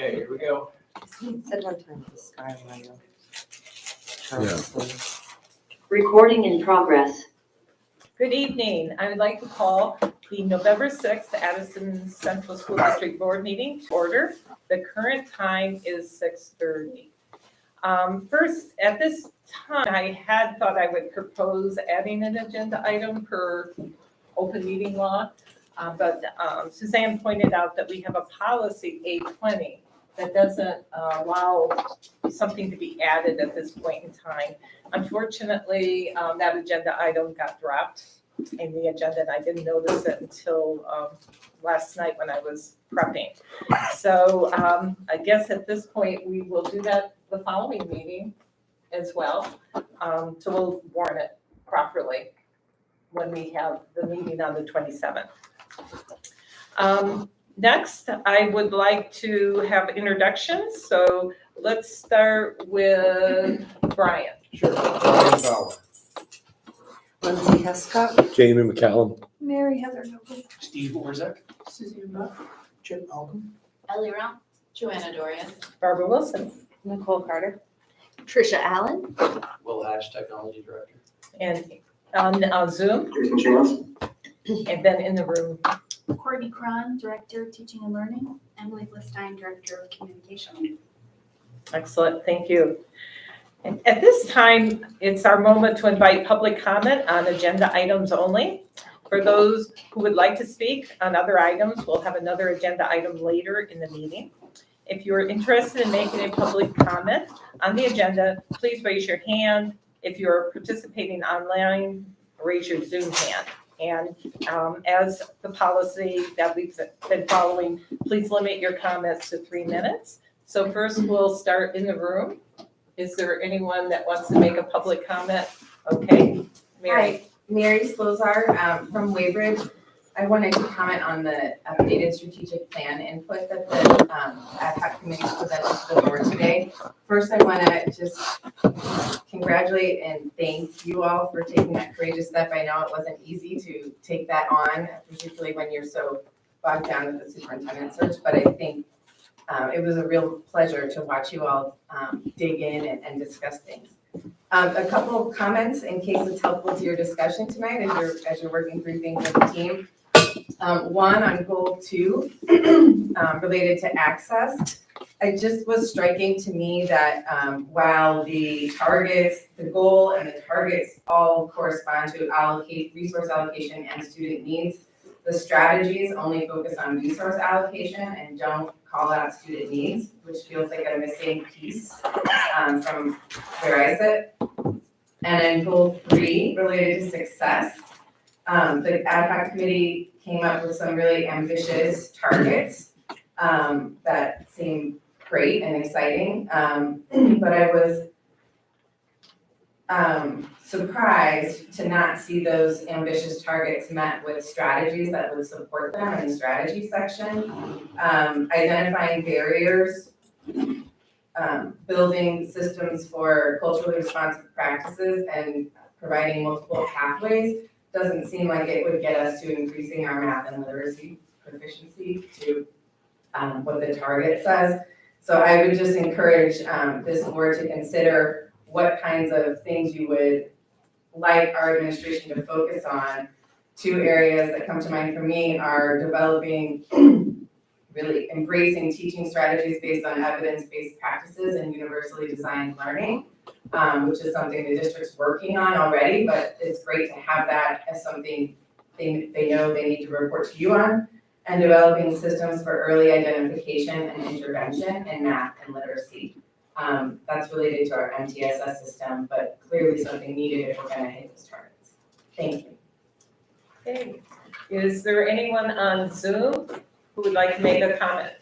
Okay, here we go. Said one time the sky whale. Recording in progress. Good evening. I would like to call the November 6th Addison Central School District Board meeting to order. The current time is 6:30. First, at this time, I had thought I would propose adding an agenda item per open meeting law. But Suzanne pointed out that we have a policy 820 that doesn't allow something to be added at this point in time. Unfortunately, that agenda item got dropped in the agenda, and I didn't notice it until last night when I was prepping. So I guess at this point, we will do that the following meeting as well. So we'll warn it properly when we have the meeting on the 27th. Next, I would like to have introductions. So let's start with Brian. Sure. Brian Bauer. Lindsay Heskop. Jamie McCallum. Mary Heather Noble. Steve Orzek. Suzanne Buck. Chip Malcolm. Ellie Round. Joanna Dorian. Barbara Wilson. Nicole Carter. Trisha Allen. Will Hatch, Technology Director. And on Zoom, Jason Chance. and then in the room. Courtney Cron, Director of Teaching and Learning. Emily Flestein, Director of Communication. Excellent, thank you. And at this time, it's our moment to invite public comment on agenda items only. For those who would like to speak on other items, we'll have another agenda item later in the meeting. If you're interested in making a public comment on the agenda, please raise your hand. If you're participating online, raise your Zoom hand. And as the policy that we've been following, please limit your comments to 3 minutes. So first, we'll start in the room. Is there anyone that wants to make a public comment? Okay, Mary. Hi, Mary Slozar from Waybridge. I wanted to comment on the updated strategic plan input that the ad hoc committee presented to the board today. First, I want to just congratulate and thank you all for taking that courageous step. I know it wasn't easy to take that on, particularly when you're so bogged down with the superintendent search, but I think it was a real pleasure to watch you all dig in and discuss things. A couple of comments in case it's helpful to your discussion tonight as you're working through things with the team. One on goal 2, related to access. It just was striking to me that while the goal and the targets all correspond to resource allocation and student needs, the strategies only focus on resource allocation and don't call out student needs, which feels like a missing piece from where I sit. And then goal 3, related to success. The ad hoc committee came up with some really ambitious targets that seem great and exciting. But I was surprised to not see those ambitious targets met with strategies that would support them in the strategy section. Identifying barriers, building systems for culturally responsive practices, and providing multiple pathways doesn't seem like it would get us to increasing our math and literacy proficiency to what the target says. So I would just encourage this board to consider what kinds of things you would like our administration to focus on. 2 areas that come to mind for me are developing, really embracing teaching strategies based on evidence-based practices and universally designed learning, which is something the district's working on already, but it's great to have that as something they know they need to report to you on, and developing systems for early identification and intervention in math and literacy. That's related to our MTSS system, but clearly something needed if we're gonna hit those targets. Thank you. Okay. Is there anyone on Zoom who would like to make a comment?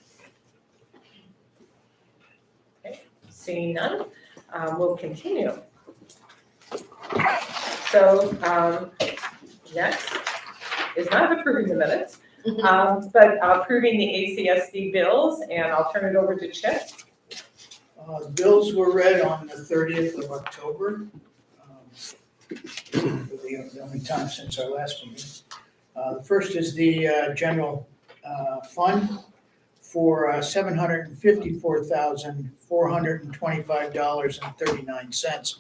Okay, seeing none, we'll continue. So next is not approving the minutes, but approving the ACSD bills, and I'll turn it over to Chip. The bills were read on the 30th of October, for the only time since our last meeting. The first is the general fund for $754,425.39.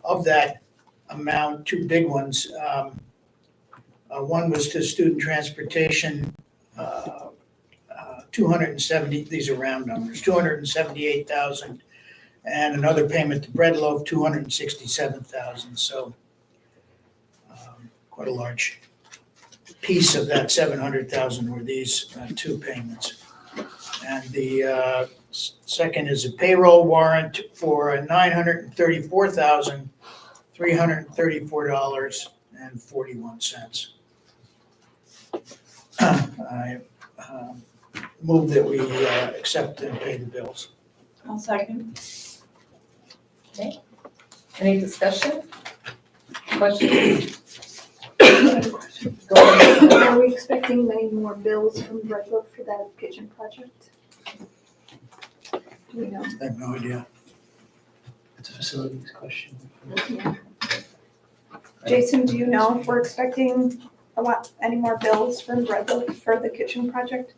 Of that amount, two big ones. One was to student transportation, 270, these are round numbers, 278,000, and another payment to Breadloaf, 267,000. So quite a large piece of that 700,000 were these two payments. And the second is a payroll warrant for $934,334.41. I move that we accept and pay the bills. I'll second. Any discussion? Questions? Go ahead. Are we expecting many more bills from Breadloaf for that kitchen project? Do we know? I have no idea. It's a facilities question. Jason, do you know if we're expecting any more bills from Breadloaf for the kitchen project?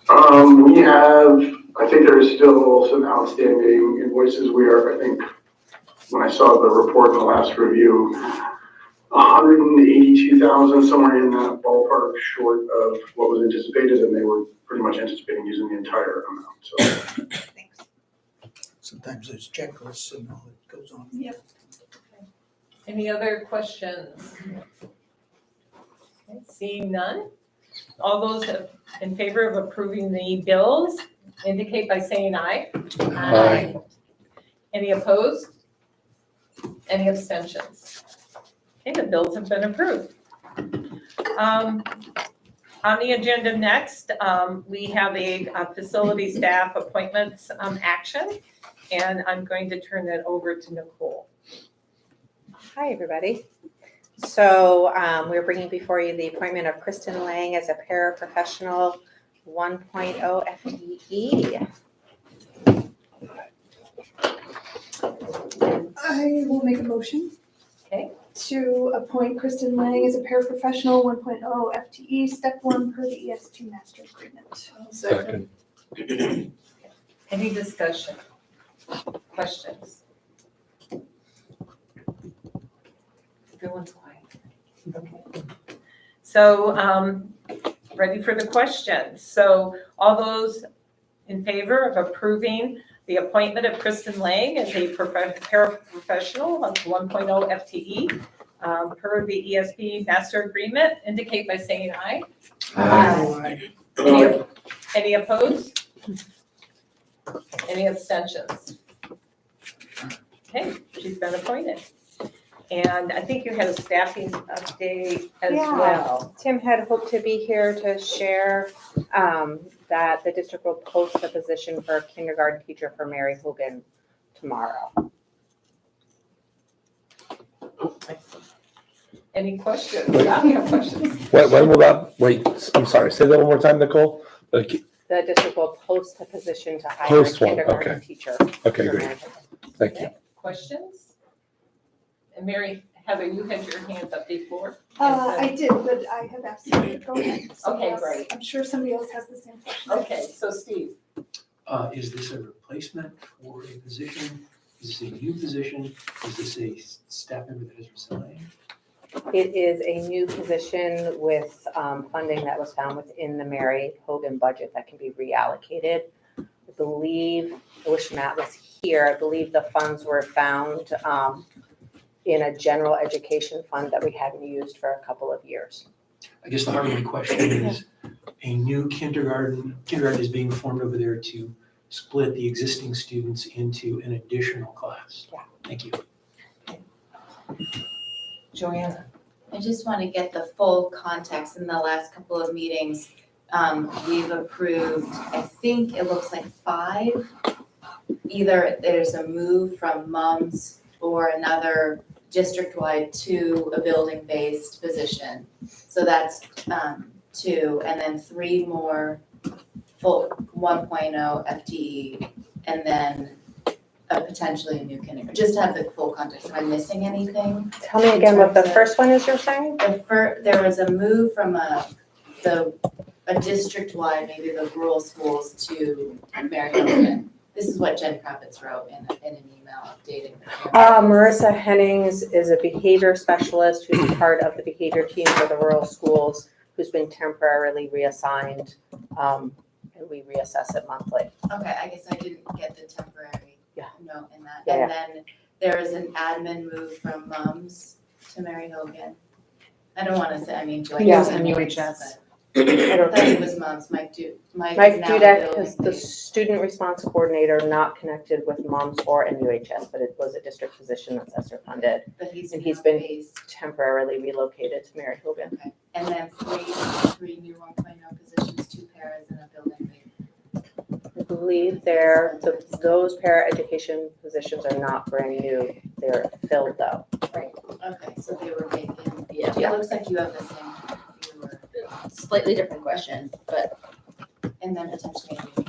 We have, I think there is still some outstanding invoices. We are, I think, when I saw the report in the last review, 182,000, somewhere in that ballpark, short of what was anticipated, and they were pretty much anticipating using the entire amount, so. Thanks. Sometimes there's checklists and all that goes on. Yep. Any other questions? Okay, seeing none. All those in favor of approving the bills indicate by saying aye. Aye. Any opposed? Any abstentions? Okay, the bills have been approved. On the agenda next, we have a facility staff appointments action, and I'm going to turn that over to Nicole. Hi, everybody. So we're bringing before you the appointment of Kristen Lang as a paraprofessional 1.0 FTE. I will make a motion. Okay. To appoint Kristen Lang as a paraprofessional 1.0 FTE, step one per the ESP master agreement. Second. Any discussion? Questions? Everyone's quiet. Okay. So, ready for the questions. So all those in favor of approving the appointment of Kristen Lang as a paraprofessional of 1.0 FTE per the ESP master agreement, indicate by saying aye. Aye. Any opposed? Any abstentions? Okay, she's been appointed. And I think you had a staffing update as Yeah. well. Tim had hoped to be here to share that the district will post a position for a kindergarten teacher for Mary Hogan tomorrow. Any questions? Yeah, we have questions. When will that, wait, I'm sorry, say that one more time, Nicole? Okay, The district will post a position to hire a Post one, kindergarten okay. teacher. Okay, for great, Mary Hogan. thank you. Questions? And Mary, Heather, you had your hand up before. I did, but I have asked you to go ahead. Somebody Okay, else- great. I'm sure somebody else has the same question. Okay, so Steve, Is this a replacement for a position? Is this a new position? Is this a staff member that has resigned? It is a new position with funding that was found within the Mary Hogan budget that can be reallocated. I believe, I wish Matt was here, I believe the funds were found in a general education fund that we hadn't used for a couple of years. I guess the heart of my question is, a new kindergarten is being formed over there to split the existing students into an additional class. Yeah. Thank you. Joanna. I just want to get the full context. In the last couple of meetings, we've approved, I think it looks like 5. Either there's a move from MUMS or another district-wide to a building-based position. So that's 2, and then 3 more full 1.0 FTE, and then potentially a new kindergarten. Just to have the full context. Am I missing anything? Tell me again what the first one is you're saying? There was a move from the a district-wide, maybe the rural schools to Mary Hogan. This is what Jen Kravitz wrote in an email updating. Marissa Hennings is a behavior specialist who's part of the behavior team for the rural schools, who's been temporarily reassigned, and we reassess it monthly. Okay, I guess I didn't get the temporary Yeah. note in that. Yeah, And then there is an admin move from Mums to Mary Hogan. I don't want to say, I mean, do I Yeah. say Mums, UHS. but I I don't thought it think, was Mums, Mike Mike is now the Dudek building is the lead, student response coordinator, not connected with MOMS or NUHS, but it was a district position that's ESSER funded, but he's and now he's been- based. temporarily relocated to Mary Hogan. Okay, and then three new 1.0 positions, 2 paras and a building lead. I believe those para-education positions are not brand new, they're filled though. Okay, so they were vacant. Yeah. It looks like you have the same, you were, Slightly different question, but and then potentially a new.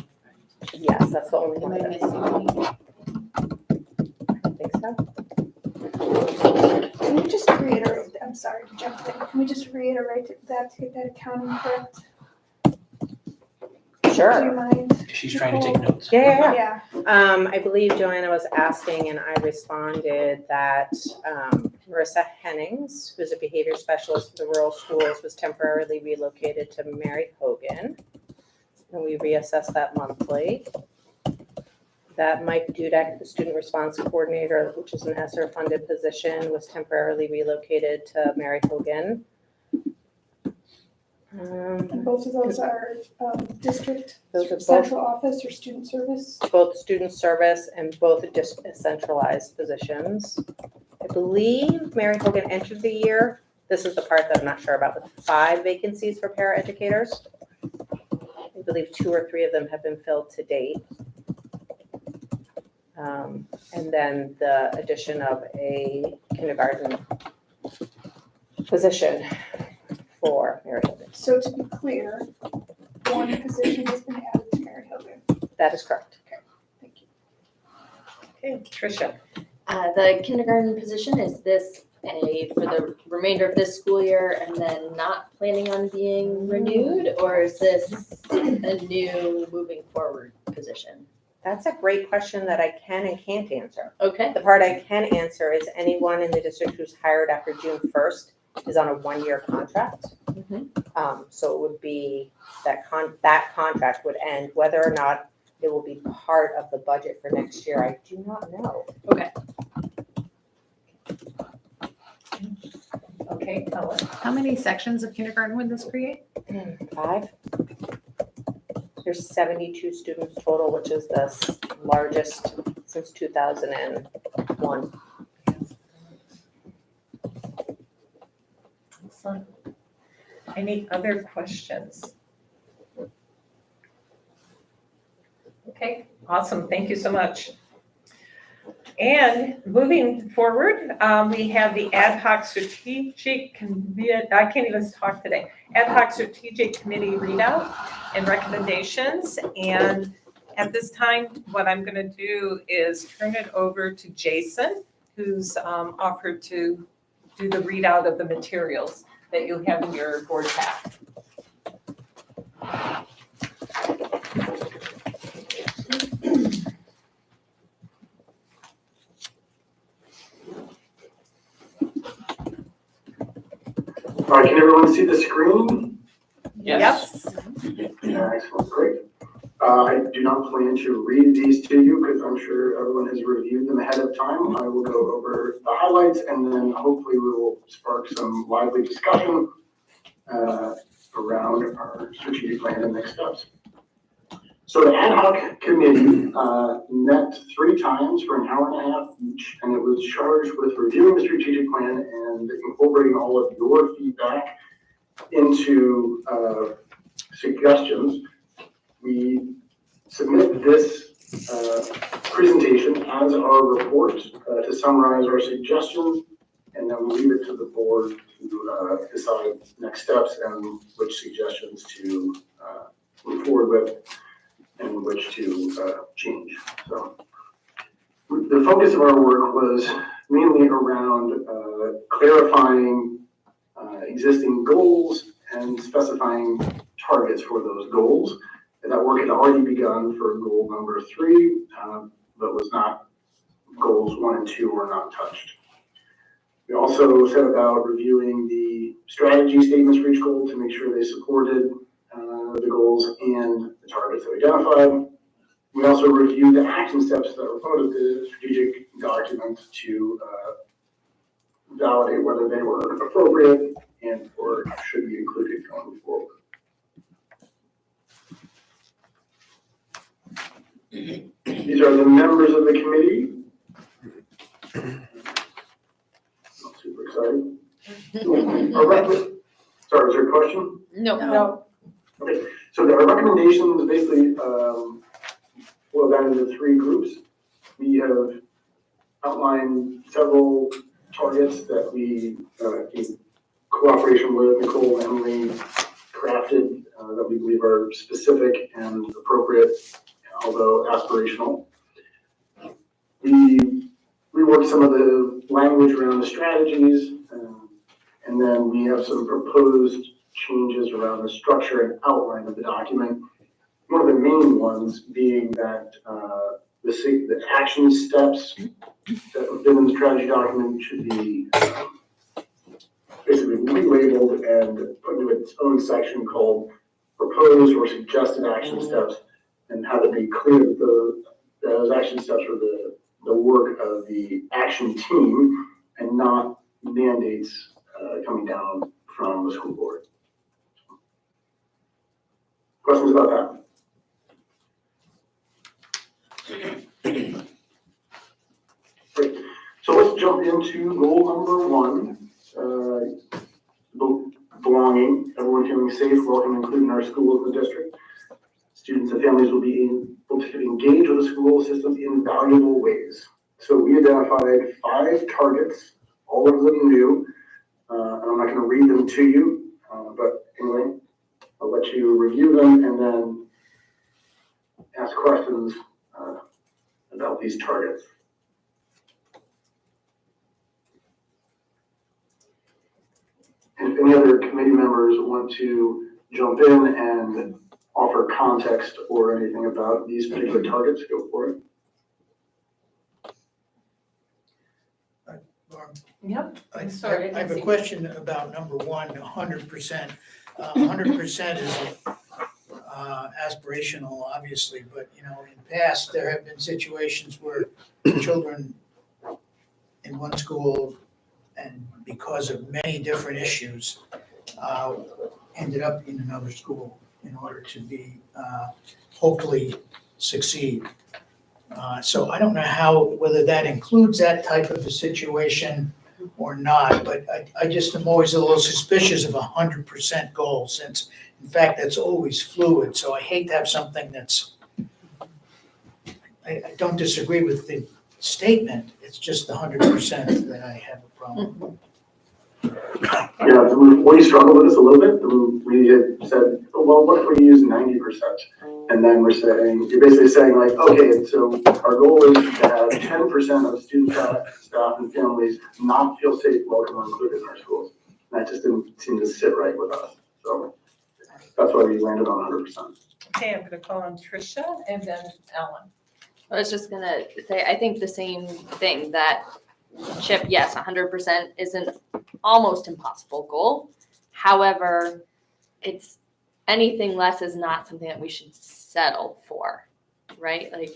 Yes, that's the only Am one I that missing any? I think so. Can you just reiterate, I'm sorry to jump in, can we just reiterate that to get that accounting correct? Do you Sure. mind? She's trying to take notes. Yeah. Yeah, I believe Joanna was asking and I responded that Marissa Hennings, who's a behavior specialist for the rural schools, was temporarily relocated to Mary Hogan. And we reassess that monthly. That Mike Dudek, the student response coordinator, which is an ESSER funded position, was temporarily relocated to Mary Hogan. and both of those are district, Those are both- central office or student service. Both student service and both just centralized positions. I believe Mary Hogan entered the year, this is the part that I'm not sure about, with 5 vacancies for paraeducators. I believe 2 or 3 of them have been filled to date. And then the addition of a kindergarten position for Mary Hogan. So to be clear, one position has been added to Mary Hogan. That is correct. Thank you. Okay, Tricia. the kindergarten position, is this for the remainder of this school year and then not planning on being renewed? Or is this a new moving forward position? That's a great question that I can and can't answer. Okay. The part I can answer is anyone in the district who's hired after June 1st is on a 1-year contract. So it would be that contract would end, whether or not it will be part of the budget for next year, I do not know. Okay, Ellen. How many sections of kindergarten would this create? 5. There's 72 students total, which is the largest since 2001. Excellent. Any other questions? Okay, awesome. Thank you so much. And moving forward, we have the ad hoc strategic committee, I can't even talk today, ad hoc strategic committee readout and recommendations. And at this time, what I'm going to do is turn it over to Jason, who's offered to do the readout of the materials that you have in your board pack. All right, can everyone see the screen? Yes. Excellent, great. I do not plan to read these to you because I'm sure everyone has reviewed them ahead of time. I will go over the highlights and then hopefully we will spark some lively discussion around our strategic plan and next steps. So the ad hoc committee met 3 times for an hour and a half each, and it was charged with reviewing the strategic plan and incorporating all of your feedback into suggestions. We submit this presentation as our report to summarize our suggestions, and then we leave it to the board to decide next steps and which suggestions to move forward with and which to change. So the focus of our work was mainly around clarifying existing goals and specifying targets for those goals. And that work had already begun for goal number 3, but was not, goals 1 and 2 were not touched. We also set about reviewing the strategy statements for each goal to make sure they supported the goals and the targets that we identified. We also reviewed the action steps that were part of the strategic document to validate whether they were appropriate and or should be included going forward. These are the members of the committee. Not super exciting. Sorry, is there a question? No. Okay, so our recommendations basically boil down into 3 groups. We have outlined several targets that we, in cooperation with Nicole and Emily, crafted that we believe are specific and appropriate, although aspirational. We reworked some of the language around the strategies, and then we have some proposed changes around the structure and outline of the document. One of the main ones being that the action steps that have been in the strategy document should be basically relabeled and put into its own section called proposed or suggested action steps, and have it be clear that those action steps are the work of the action team and not mandates coming down from the school board. Questions about that? Great. So let's jump into goal number 1, belonging, everyone feeling safe, welcome, included in our schools in the district. Students and families will be able to engage with the school systems in valuable ways. So we identified 5 targets, all of them new. And I'm not going to read them to you, but anyway, I'll let you review them and then ask questions about these targets. If any other committee members want to jump in and offer context or anything about these particular targets, go for it. Yep. I Sorry, have a question about number 1, 100%. 100% is aspirational, obviously, but in the past, there have been situations where children in one school, and because of many different issues, ended up in another school in order to be, hopefully succeed. So I don't know whether that includes that type of a situation or not, but I just am always a little suspicious of 100% goal, since in fact that's always fluid. So I hate to have something that's, I don't disagree with the statement, it's just the 100% that I have a problem. Yeah, we struggled with this a little bit. We had said, well, what if we use 90%? And then we're saying, you're basically saying like, okay, so our goal is to have 10% of student staff and families not feel safe, welcome, or included in our schools. And that just didn't seem to sit right with us. So that's why we landed on 100%. Okay, I'm gonna call on Tricia and then Ellen. I was just gonna say, I think the same thing, that Chip, yes, 100% is an almost impossible goal. However, anything less is not something that we should settle for, right? Like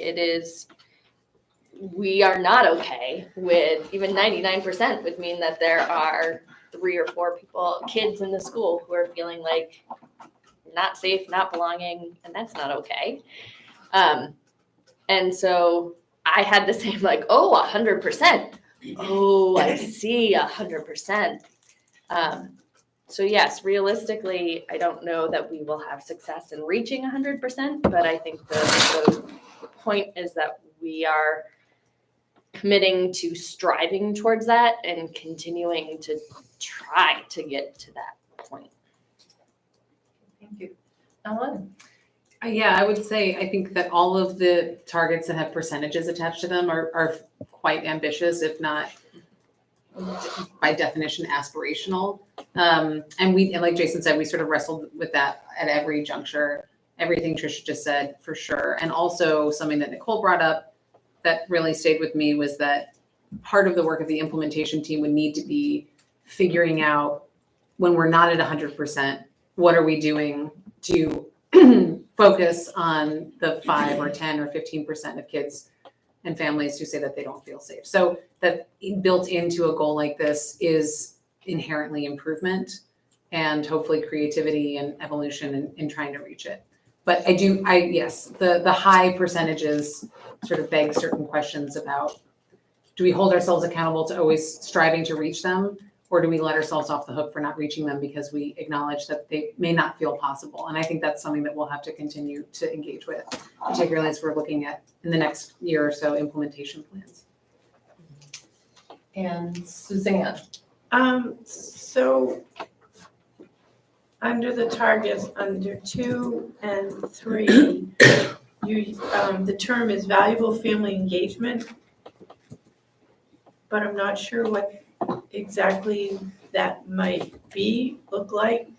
we are not okay with even 99% would mean that there are 3 or 4 kids in the school who are feeling like not safe, not belonging, and that's not okay. And so I had the same 100%. Oh, I see, 100%. So yes, realistically, I don't know that we will have success in reaching 100%, but I think the point is that we are committing to striving towards that and continuing to try to get to that point. Thank you. Ellen? Yeah, I would say, I think that all of the targets that have percentages attached to them are quite ambitious, if not by definition aspirational. And we, and like Jason said, we sort of wrestled with that at every juncture. Everything Trisha just said, for sure. And also something that Nicole brought up that really stayed with me was that part of the work of the implementation team would need to be figuring out, when we're not at 100%, what are we doing to focus on the 5 or 10 or 15% of kids and families who say that they don't feel safe. So that built into a goal like this is inherently improvement and hopefully creativity and evolution in trying to reach it. But yes, the high percentages sort of beg certain questions about, do we hold ourselves accountable to always striving to reach them? Or do we let ourselves off the hook for not reaching them because we acknowledge that they may not feel possible? And I think that's something that we'll have to continue to engage with, particularly as we're looking at, in the next year or so, implementation plans. And Suzanne? So under the targets, under 2 and 3, the term is valuable family engagement, but I'm not sure what exactly that might look like.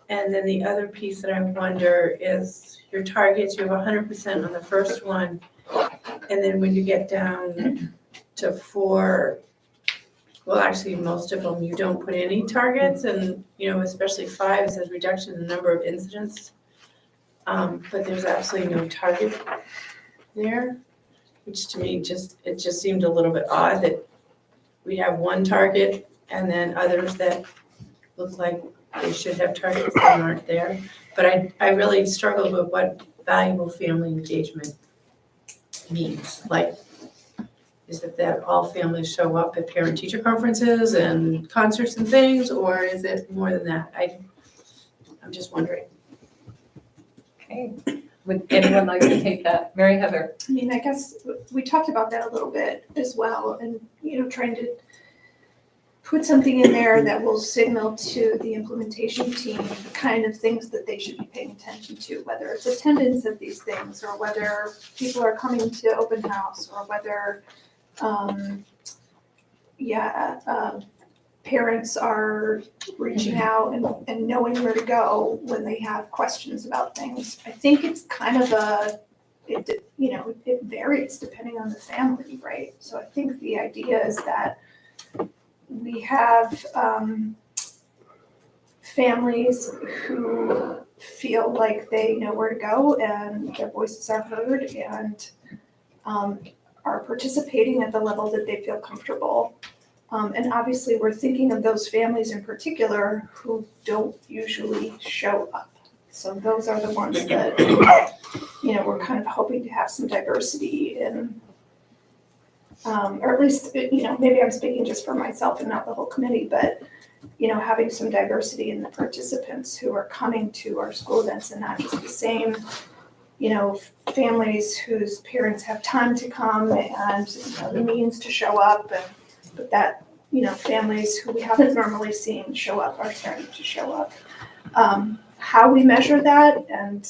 And then the other piece that I wonder is your targets, you have 100% on the first one. And then when you get down to 4, well, actually, most of them, you don't put any targets, and, especially 5 says reduction in the number of incidents. But there's absolutely no target there, which to me it just seemed a little bit odd that we have one target and then others that look like they should have targets that aren't there. But I really struggled with what valuable family engagement means. Like, is it that all families show up at parent-teacher conferences and concerts and things, or is it more than that? I'm just wondering. Okay, would anyone like to take that? Mary Heather? I mean, I guess we talked about that a little bit as well, and, trying to put something in there that will signal to the implementation team the kind of things that they should be paying attention to, whether it's attendance of these things, or whether people are coming to open house, or whether, parents are reaching out and knowing where to go when they have questions about things. I think it's kind of it varies depending on the family, right? So I think the idea is that we have families who feel like they know where to go and their voices are heard and are participating at the level that they feel comfortable. And obviously, we're thinking of those families in particular who don't usually show up. So those are the ones that, we're kind of hoping to have some diversity in, or at least, maybe I'm speaking just for myself and not the whole committee, but, having some diversity in the participants who are coming to our school events and not just the same, families whose parents have time to come and the means to show up, but that, families who we haven't normally seen show up are starting to show up. How we measure that and,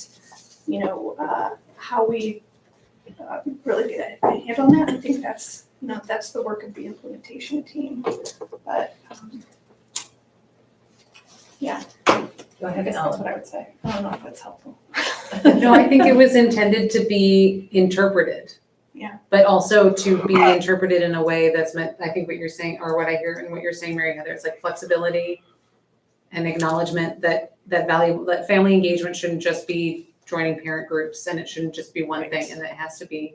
how we really get a handle on that, I think that's the work of the implementation team. But, yeah. Go ahead, That's Ellen. what I would say. I don't know if that's helpful. No, I think it was intended to be interpreted. Yeah. But also to be interpreted in a way that's meant, I think what you're saying, or what I hear and what you're saying, Mary Heather, it's like flexibility and acknowledgement that family engagement shouldn't just be joining parent groups, and it shouldn't just be one thing, and it has to be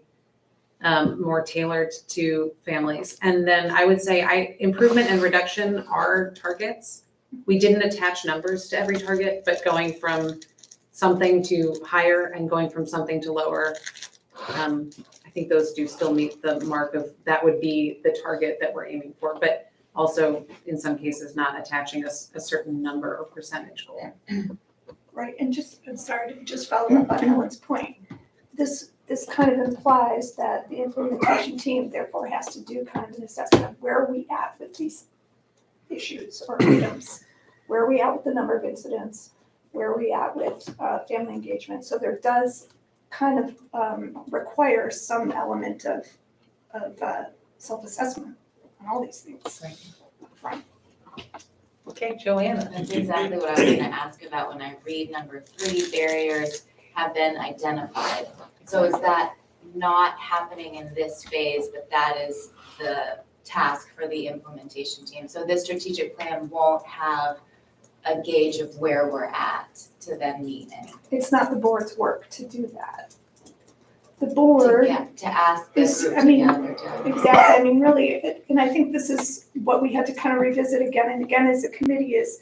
more tailored to families. And then I would say improvement and reduction are targets. We didn't attach numbers to every target, but going from something to higher and going from something to lower, I think those do still meet the mark of that would be the target that we're aiming for, but also in some cases not attaching a certain number or percentage goal. Right, and I'm sorry to just follow up on Ellen's point. This kind of implies that the implementation team therefore has to do kind of an assessment of where are we at with these issues or items? Where are we at with the number of incidents? Where are we at with family engagement? So there does kind of require some element of self-assessment on all these things. Front. Okay, Joanna. That's exactly what I was gonna ask about when I read number 3, barriers have been identified. So is that not happening in this phase, but that is the task for the implementation team? So this strategic plan won't have a gauge of where we're at to then meet any. It's not the board's work to do that. The board. To ask this is- group I mean, together to. Exactly, I mean, really, and I think this is what we had to kind of revisit again and again as a committee is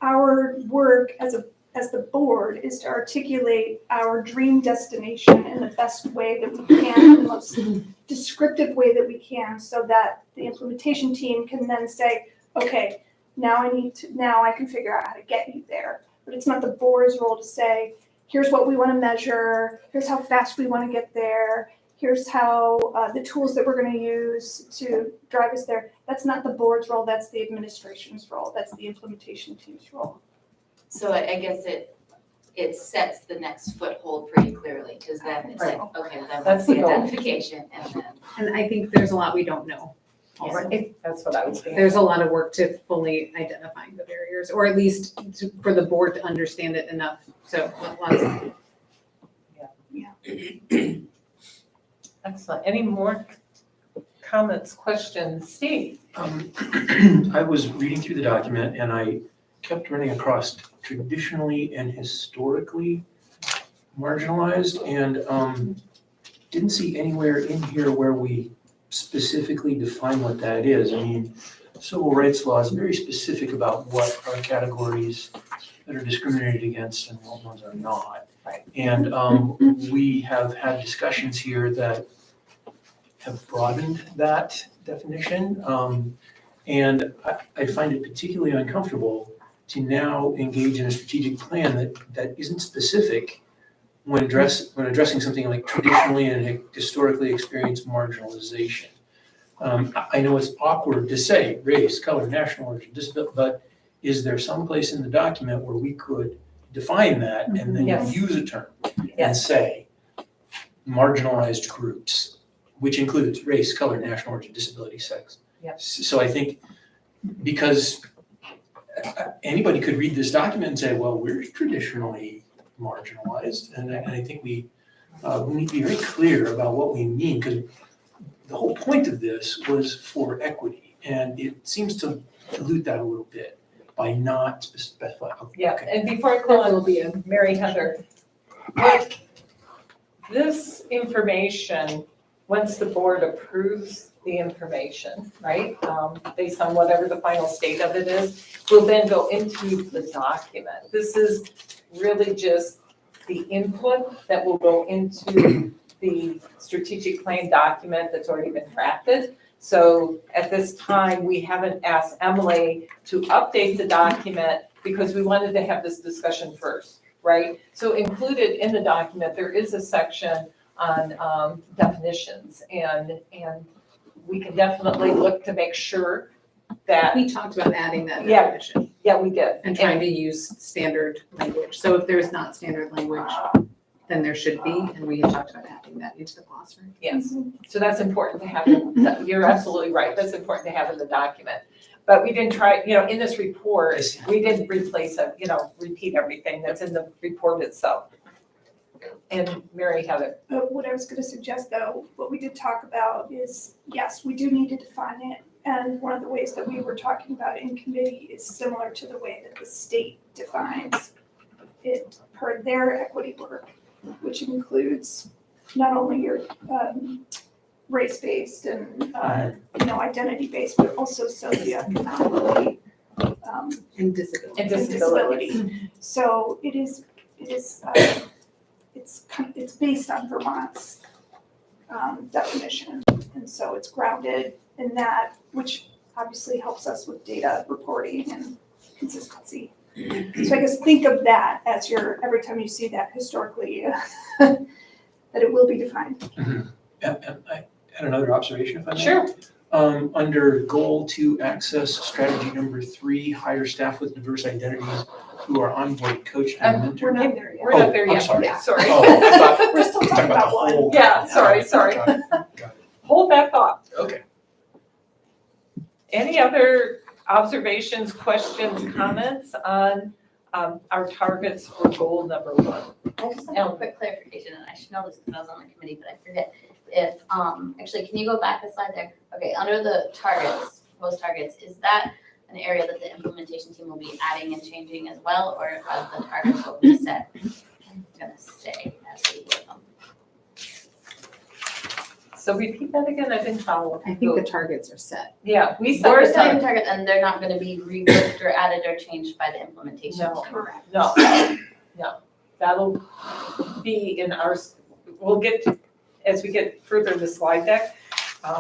our work as the board is to articulate our dream destination in the best way that we can, the most descriptive way that we can, so that the implementation team can then say, okay, now I can figure out how to get you there. But it's not the board's role to say, here's what we want to measure, here's how fast we want to get there, here's how the tools that we're going to use to drive us there. That's not the board's role, that's the administration's role, that's the implementation team's role. So I guess it sets the next foothold pretty clearly, because then it's like, okay, then That's that's the the goal. identification and then. And I think there's a lot we don't know. Also. That's what I was thinking. There's a lot of work to fully identifying the barriers, or at least for the board to understand it enough. So lots of. Excellent. Any more comments, questions? Steve? I was reading through the document and I kept running across traditionally and historically marginalized and didn't see anywhere in here where we specifically define what that is. I mean, civil rights law is very specific about what are categories that are discriminated against and what ones are not. Right. And we have had discussions here that have broadened that definition. And I find it particularly uncomfortable to now engage in a strategic plan that isn't specific when addressing something like traditionally and historically experienced marginalization. I know it's awkward to say race, color, national origin, disability, but is there some place in the document where we could define that and then Yes. use a term and Yes. say marginalized groups, which includes race, color, national origin, disability, sex. Yep. So I think because anybody could read this document and say, well, we're traditionally marginalized. And I think we need to be very clear about what we mean, because the whole point of this was for equity. And it seems to dilute that a little bit by not specifying. Yeah, Okay. and before I call on Mary Heather, what this information, once the board approves the information, right, based on whatever the final state of it is, will then go into the document. This is really just the input that will go into the strategic plan document that's already been drafted. So at this time, we haven't asked Emily to update the document because we wanted to have this discussion first, right? So included in the document, there is a section on definitions, and we can definitely look to make sure that, We talked about adding that Yeah. definition yeah, we did. and trying to use standard language. So if there's not standard language, then there should be, and we had talked about adding that into the glossary. Yes, so that's important to have, you're absolutely right, that's important to have in the document. But we didn't try, in this report, we didn't replace it, repeat everything that's in the report itself. And Mary Heather. But what I was gonna suggest though, what we did talk about is, yes, we do need to define it. And one of the ways that we were talking about it in committee is similar to the way that the state defines it per their equity work, which includes not only your race-based and identity-based, but also socioeconomically And disability. And disability. So it's based on Vermont's definition, and so it's grounded in that, which obviously helps us with data reporting and consistency. So I guess think of that as every time you see that historically, that it will be defined. And I had another observation, if I may. Sure. Under goal 2 access strategy number 3, hire staff with diverse identities who are onboard coached and mentored. We're not there yet. We're not there I'm yet, sorry. yeah, sorry. Oh, I thought- We're still talking about one. the whole- Yeah, sorry. Got it. Hold that thought. Okay. other observations, questions, comments on our targets for goal number 1? I just have a quick clarification, and I should know this because I was on the committee, but I forget. If, actually, can you go back a slide there? Okay, under the targets, proposed targets, is that an area that the implementation team will be adding and changing as well, or are the targets what we set gonna stay as we work them? So repeat that again, I didn't follow. I think the targets are set. Yeah, we set We're the setting target. targets, and they're not gonna be reworked or added or changed by the implementation No. team. Correct. No, no, that'll be in our, we'll get, as we get further in the slide deck,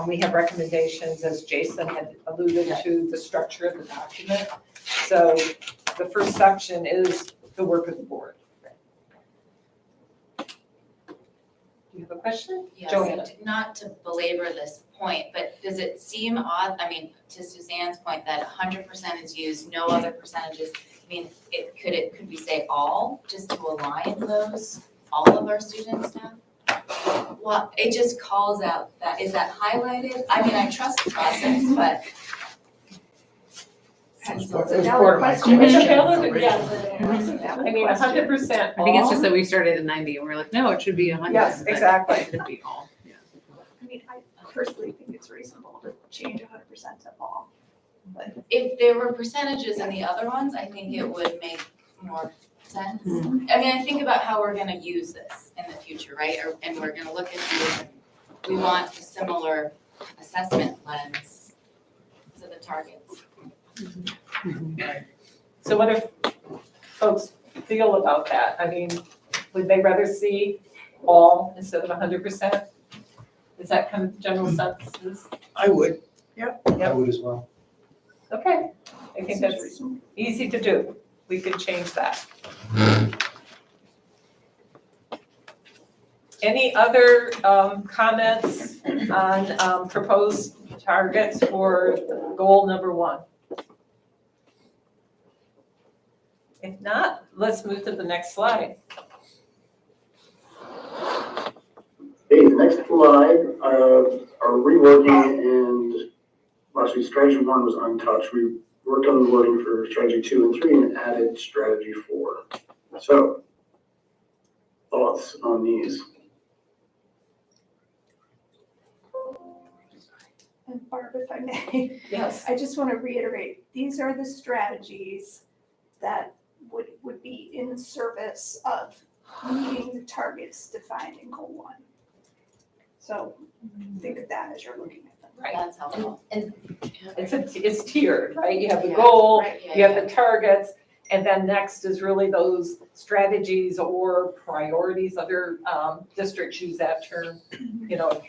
we have recommendations, as Jason had alluded to, the structure of the document. So the first section is the work of the board. Do you have a question? Joanna? Yes, not to belabor this point, but does it seem odd, I mean, to Suzanne's point, that 100% is used, no other percentages? I mean, could we say all, just to align those, all of our students now? Well, it just calls out that, is that highlighted? I mean, I trust the process, but. It was It's a part valid of my question. It's a question valid- originally. yeah. It's a valid I mean, question. 100% I think it's all. just that we started at 90 and we're like, no, it should be 100. Yes, but exactly. It should be all, yeah. I mean, I personally think it's reasonable to change 100% to all. If there were percentages in the other ones, I think it would make more sense. Hmm. I mean, I think about how we're gonna use this in the future, right? And we're gonna look at these, and we want a similar assessment lens to the targets. So what if folks feel about that? I mean, would they rather see all instead of 100%? Does that come to general sense? I would. I would as well. Okay, I think Seems that's reasonable. easy to do. We could change that. Any other comments on proposed targets for goal number 1? If not, let's move to the next slide. Okay, the next slide, are reworking and, well, actually, strategy 1 was untouched. We worked on the wording for strategy 2 and 3 and added strategy 4. So, thoughts on these? And Barb, if I may, Yes. I just want to reiterate, these are the strategies that would be in service of meeting the targets defined in goal 1. So think of that as you're looking at them. Right. That's helpful. And It's tiered, right? You have the Yeah. goal, Right. Yeah, you have yeah. the targets, and then next is really those strategies or priorities, other districts use that term,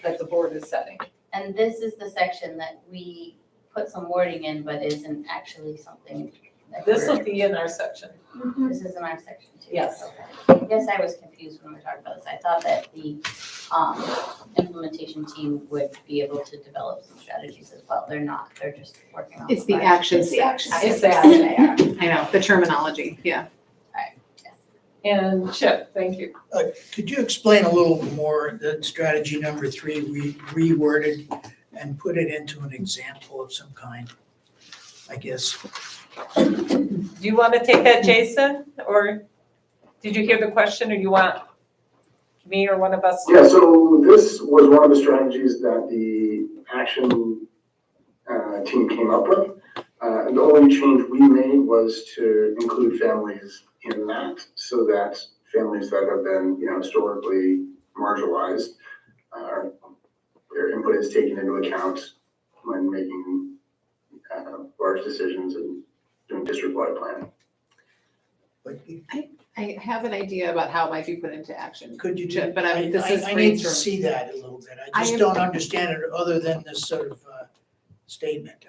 that the board is setting. And this is the section that we put some wording in, but isn't actually something that This will we're, be in our section. this is in our section too. Yes. Okay. I guess I was confused when we were talking about this. I thought that the implementation team would be able to develop some strategies as well. They're not, they're just working on. It's the plan. action It's the steps. action It's the steps. I know, the terminology, yeah. And Chip, thank you. Could you explain a little more that strategy number 3 we reworded and put it into an example of some kind, I guess? Do you want to take that, Jason? Or did you hear the question, or you want me or one of us? Yeah, so this was one of the strategies that the action team came up with. And the only change we made was to include families in that, so that families that have been, historically marginalized, their input is taken into account when making large decisions and doing district-wide planning. But I have an idea about how it might be put into action. could you, Chip, but this is I need to brainstorming. see that a little bit. I I just am- don't understand it other than this sort of statement.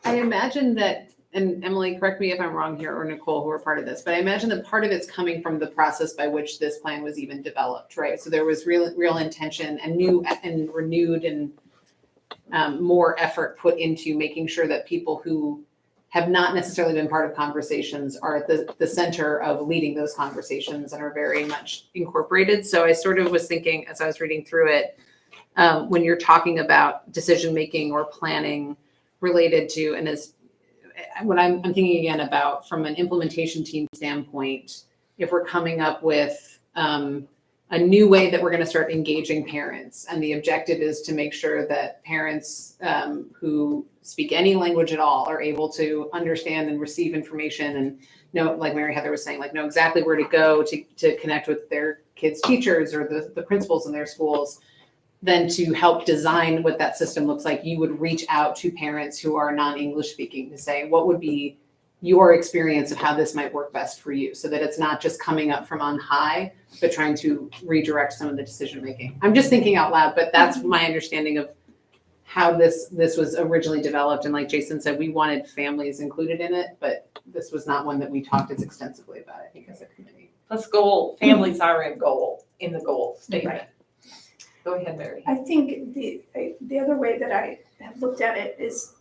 I imagine that, and Emily, correct me if I'm wrong here, or Nicole, who are part of this, but I imagine that part of it's coming from the process by which this plan was even developed, right? So there was real intention and new and renewed and more effort put into making sure that people who have not necessarily been part of conversations are at the center of leading those conversations and are very much incorporated. So I sort of was thinking, as I was reading through it, when you're talking about decision-making or planning, related to, and is what I'm thinking again about from an implementation team standpoint, if we're coming up with a new way that we're going to start engaging parents, and the objective is to make sure that parents who speak any language at all are able to understand and receive information and know, like Mary Heather was saying, like know exactly where to go to connect with their kids' teachers or the principals in their schools, then to help design what that system looks like, you would reach out to parents who are non-English speaking to say, what would be your experience of how this might work best for you, so that it's not just coming up from on high, but trying to redirect some of the decision making. I'm just thinking out loud, but that's my understanding of how this was originally developed. And like Jason said, we wanted families included in it, but this was not one that we talked as extensively about, I think, as a committee. Plus families are in the goal statement. Go ahead, Mary. I think the other way that I have looked at it is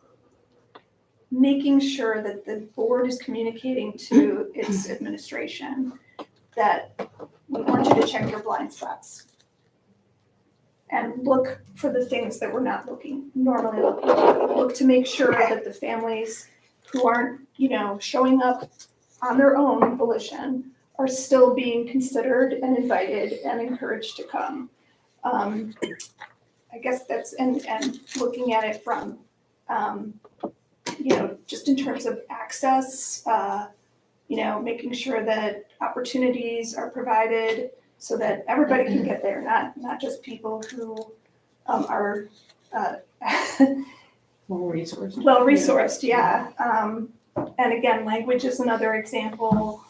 making sure that the board is communicating to its administration that we want you to check your blind spots and look for the things that we're not normally looking for. Look to make sure that the families who aren't, showing up on their own volition are still being considered and invited and encouraged to come. I guess that's, and looking at it from, just in terms of access, making sure that opportunities are provided so that everybody can get there, not just people who are Well-resourced. Well-resourced, yeah. And again, language is another example.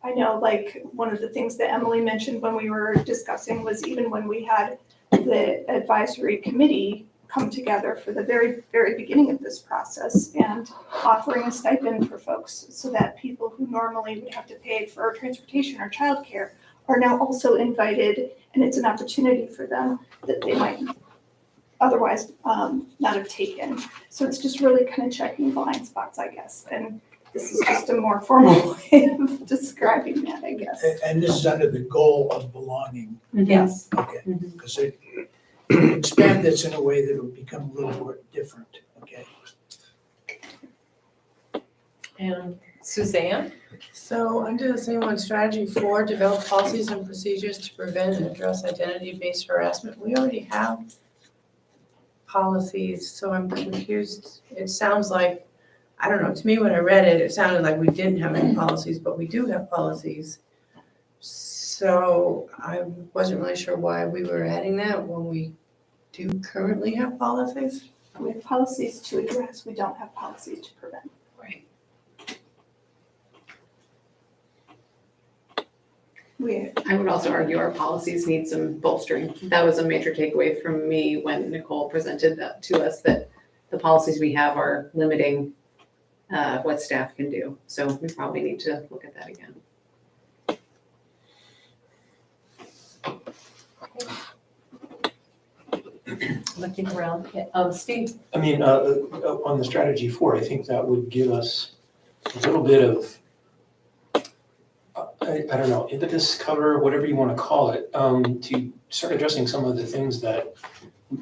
I know, like, one of the things that Emily mentioned when we were discussing was even when we had the advisory committee come together for the very, very beginning of this process and offering a stipend for folks so that people who normally would have to pay for transportation or childcare are now also invited, and it's an opportunity for them that they might otherwise not have taken. So it's just really kind of checking blind spots, I guess. And this is just a more formal way of describing that, I guess. And this is under the goal of belonging. Yes. Okay, because it expand this in a way that it would become a little more different, okay? And Suzanne? So under the same one, strategy 4, develop policies and procedures to prevent and address identity-based harassment. We already have policies, so I'm confused. It sounds like, I don't know, to me when I read it, it sounded like we didn't have any policies, but we do have policies. So I wasn't really sure why we were adding that when we do currently have policies. We have policies to address, we don't have policies to prevent. Right. I would also argue our policies need some bolstering. That was a major takeaway from me when Nicole presented that to us, that the policies we have are limiting what staff can do. So we probably need to look at that again. Looking around. Steve? I mean, on the strategy 4, I think that would give us a little bit of, I don't know, impetus, cover, whatever you want to call it, to start addressing some of the things that,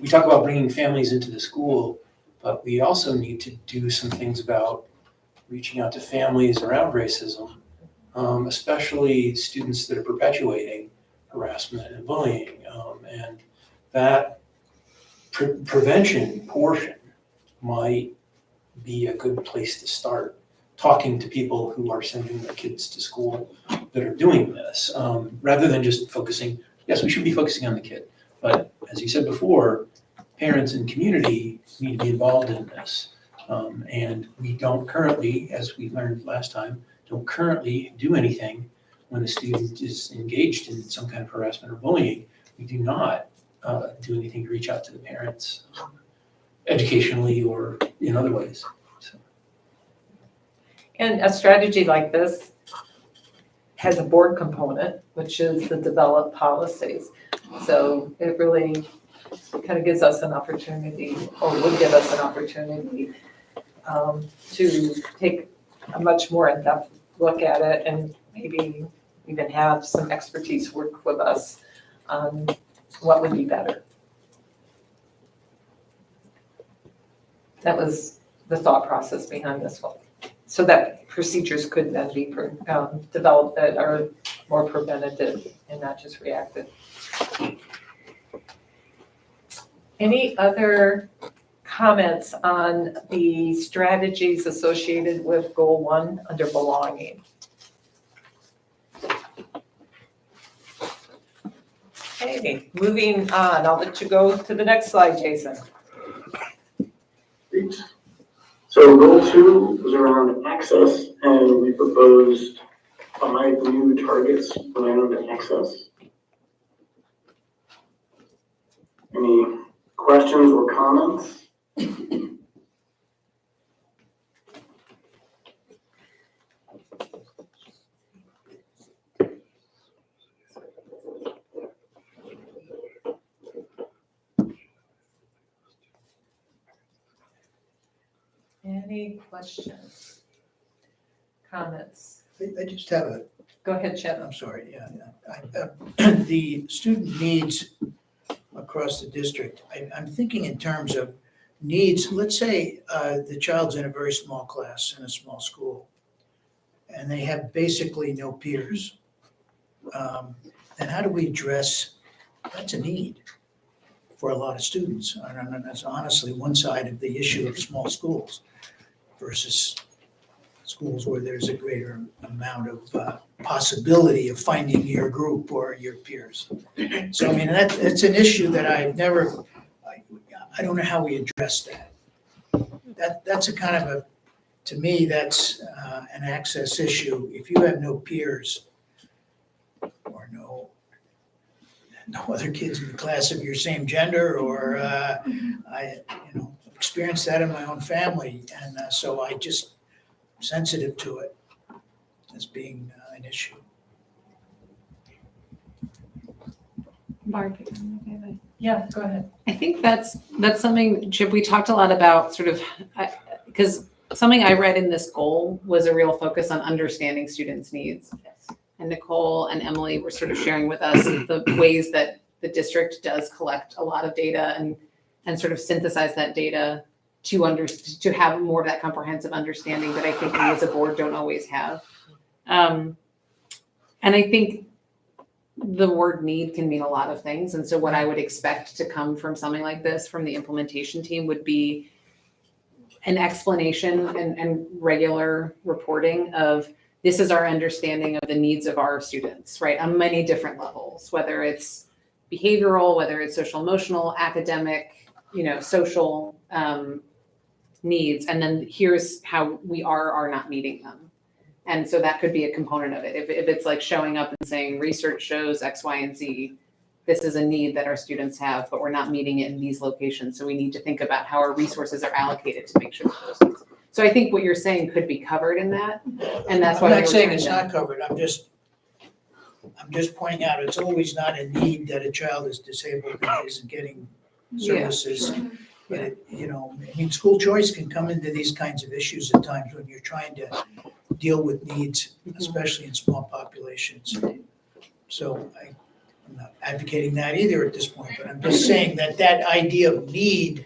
we talk about bringing families into the school, but we also need to do some things about reaching out to families around racism, especially students that are perpetuating harassment and bullying. And that prevention portion might be a good place to start talking to people who are sending their kids to school that are doing this, rather than just focusing, yes, we should be focusing on the kid, but as you said before, parents and community need to be involved in this. And we don't currently, as we learned last time, don't currently do anything when a student is engaged in some kind of harassment or bullying. We do not do anything to reach out to the parents educationally or in other ways. So. And a strategy like this has a board component, which is the develop policies. So it really kind of gives us an opportunity, or would give us an opportunity to take a much more in-depth look at it and maybe even have some expertise work with us on what would be better. That was the thought process behind this one. So that procedures could then be developed that are more preventative and not just reactive. Any other comments on the strategies associated with goal 1 under belonging? Okay, moving on. I'll let you go to the next slide, Jason. Great. So goal 2 was around access, and we proposed 5 new targets around access. Any questions or comments? Any questions? Comments? I just have a, Go ahead, Chip. I'm sorry, the student needs across the district, I'm thinking in terms of needs, let's say the child's in a very small class in a small school, and they have basically no peers. And how do we address, that's a need for a lot of students. And that's honestly one side of the issue of small schools versus schools where there's a greater amount of possibility of finding your group or your peers. So I mean, it's an issue that I've never, I don't know how we address that. That's a kind of a, to me, that's an access issue. If you have no peers or no other kids in the class of your same gender, or I, experienced that in my own family, and so I just sensitive to it as being an issue. Barb. Yeah, go ahead. I think that's something, Chip, we talked a lot about sort of, because something I read in this goal was a real focus on understanding students' needs. And Nicole and Emily were sort of sharing with us the ways that the district does collect a lot of data and sort of synthesize that data to have more of that comprehensive understanding that I think we as a board don't always have. And I think the word need can mean a lot of things. And so what I would expect to come from something like this from the implementation team would be an explanation and regular reporting of this is our understanding of the needs of our students, right? On many different levels, whether it's behavioral, whether it's social emotional, academic, social needs. And then here's how we are not meeting them. And so that could be a component of it. If it's like showing up and saying research shows X, Y, and Z, this is a need that our students have, but we're not meeting it in these locations. So we need to think about how our resources are allocated to make sure that those needs. So I think what you're saying could be covered in that. And that's why I'm not saying it's not covered. I'm just pointing out, it's always not a need that a child is disabled and isn't getting services. But school choice can come into these kinds of issues at times when you're trying to deal with needs, especially in small populations. So I'm not advocating that either at this point, but I'm just saying that idea of need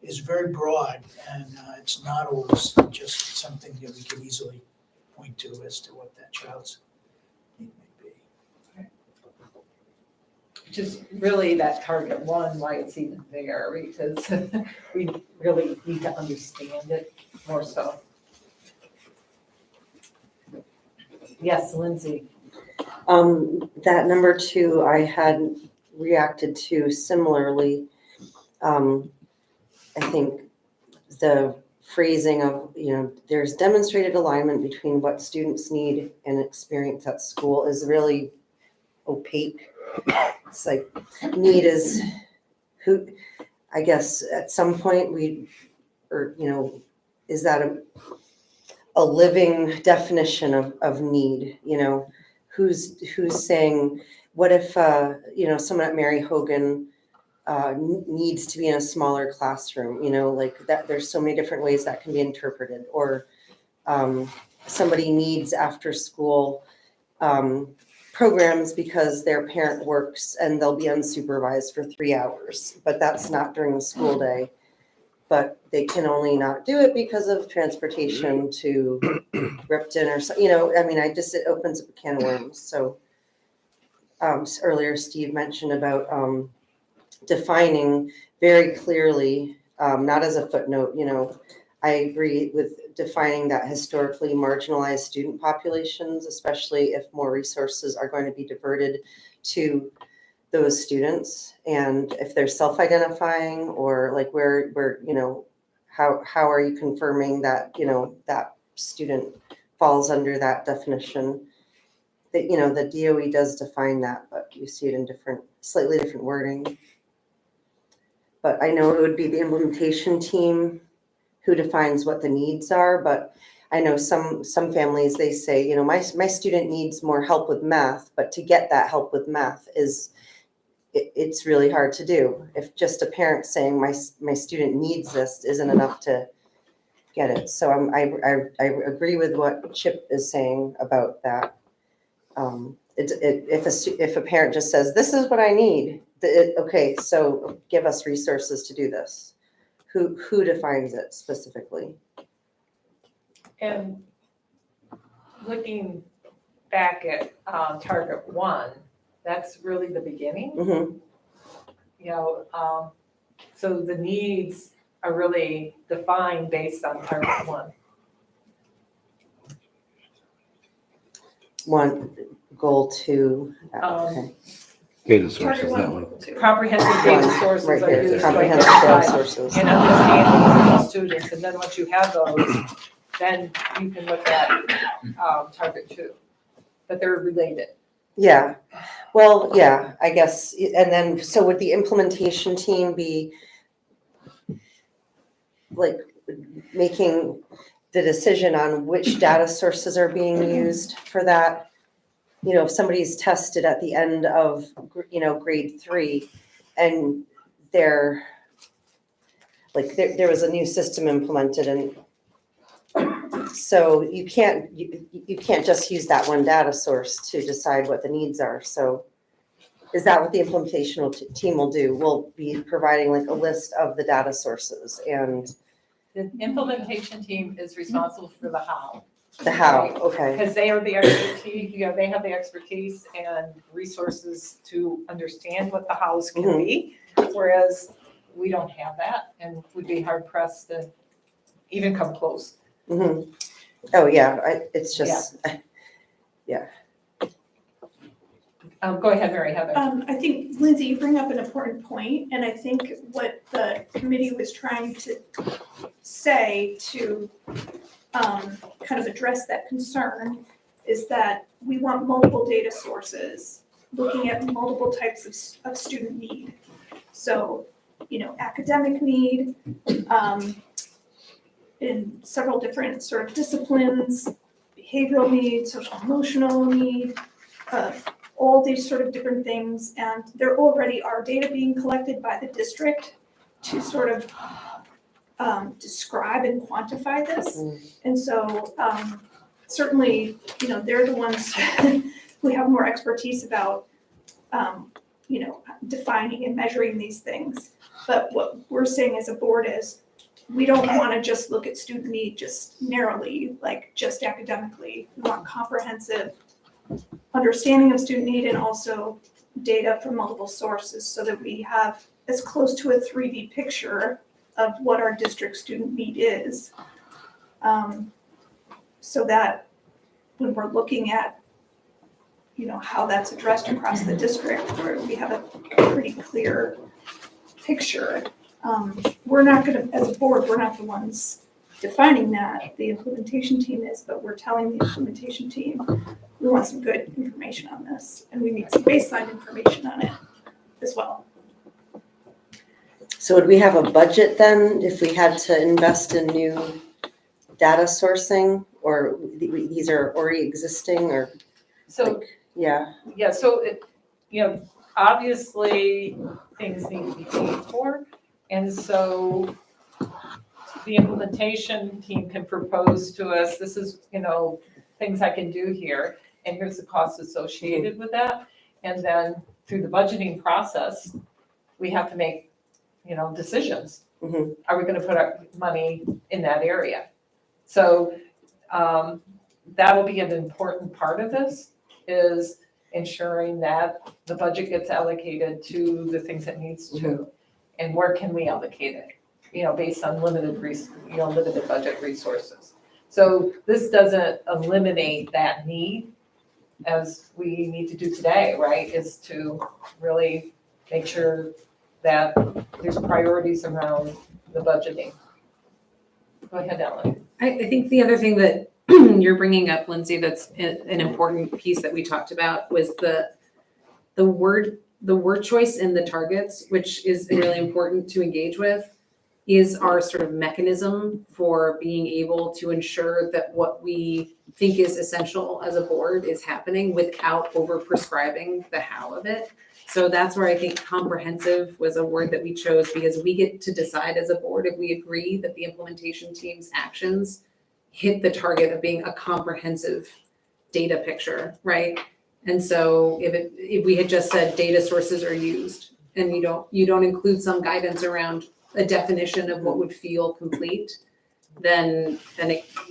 is very broad, and it's not always just something that we can easily point to as to what that child's need may be. Which is really that target 1, why it's even there, because we really need to understand it more so. Yes, Lindsay. That number 2, I had reacted to similarly. I think the phrasing of, there's demonstrated alignment between what students need and experience at school is really opaque. It's like need is who, I guess at some point is that a living definition of need, who's saying, what if, someone at Mary Hogan needs to be in a smaller classroom, like that, there's so many different ways that can be interpreted, or somebody needs after school programs because their parent works and they'll be unsupervised for 3 hours, but that's not during the school day. but they can only not do it because of transportation to Ripton or so, you know, I mean, it opens up a can of worms, so. Earlier Steve mentioned about, defining very clearly, not as a footnote, you know, I agree with defining that historically marginalized student populations, especially if more resources are going to be diverted to those students. And if they're self-identifying or like where, you know, how are you confirming that, you know, that student falls under that definition? That, you know, the DOE does define that, but you see it in slightly different wording. But I know it would be the implementation team who defines what the needs are, but I know some families, they say, you know, my student needs more help with math, but to get that help with math it's really hard to do. If just a parent saying my student needs this isn't enough to get it. So I agree with what Chip is saying about that. If a parent just says, this is what I need, okay, so give us resources to do this. Who defines it specifically? And looking back at target 1, that's really the beginning. Mm-hmm. You know, so the needs are really defined based on target 1. One, goal 2. Okay. Data sources, that one. Comprehensive data One, sources right are here, used to comprehensive data identify sources. and understanding of students. And then once you have those, then you can look at target 2. But they're related. Yeah, well, yeah, I guess, and then, so would the implementation team be like making the decision on which data sources are being used for that? You know, if somebody's tested at the end of, you know, grade 3 and there was a new system implemented, and so you can't just use that one data source to decide what the needs are. So is that what the implementation team will do? We'll be providing like a list of the data sources and The implementation team is responsible for the how. the how, okay. Because they are the expertise, you know, they have the expertise and resources to understand what the hows can be, whereas we don't have that and would be hard pressed to even come close. Mm-hmm. Oh, yeah, it's just, yeah. Go ahead, Mary Heather. I think, Lindsay, you bring up an important point, and I think what the committee was trying to say to kind of address that concern is that we want multiple data sources, looking at multiple types of student need. So, you know, academic need, in several different sort of disciplines, behavioral need, social emotional need, all these sort of different things, and there already are data being collected by the district to sort of describe and quantify this. And so certainly, you know, they're the ones who have more expertise about, you know, defining and measuring these things. But what we're saying as a board is we don't want to just look at student need just narrowly, like just academically. We want comprehensive understanding of student need and also data from multiple sources so that we have as close to a 3D picture of what our district student need is. So that when we're looking at, you know, how that's addressed across the district, where we have a pretty clear picture. We're not gonna, as a board, we're not the ones defining that, the implementation team is, but we're telling the implementation team, we want some good information on this, and we need some baseline information on it as well. So would we have a budget then if we had to invest in new data sourcing, or these are already existing, or So, like, yeah? yeah, so it, you know, obviously things need to be paid for. And so the implementation team can propose to us, this is, you know, things I can do here, and here's the cost associated with that. And then through the budgeting process, we have to make, you know, decisions. Mhm. are we gonna put our money in that area? So, that will be an important part of this, is ensuring that the budget gets allocated to the things it needs to. And where can we allocate it, based on limited budget resources. So this doesn't eliminate that need, as we need to do today, right, is to really make sure that there's priorities around the budgeting. Go ahead, Ellen. I think the other thing that you're bringing up, Lindsay, that's an important piece that we talked about was the word choice in the targets, which is really important to engage with, is our sort of mechanism for being able to ensure that what we think is essential as a board is happening without over prescribing the how of it. So that's where I think comprehensive was a word that we chose, because we get to decide as a board if we agree that the implementation team's actions hit the target of being a comprehensive data picture, right? And so if we had just said data sources are used, and you don't include some guidance around a definition of what would feel complete, then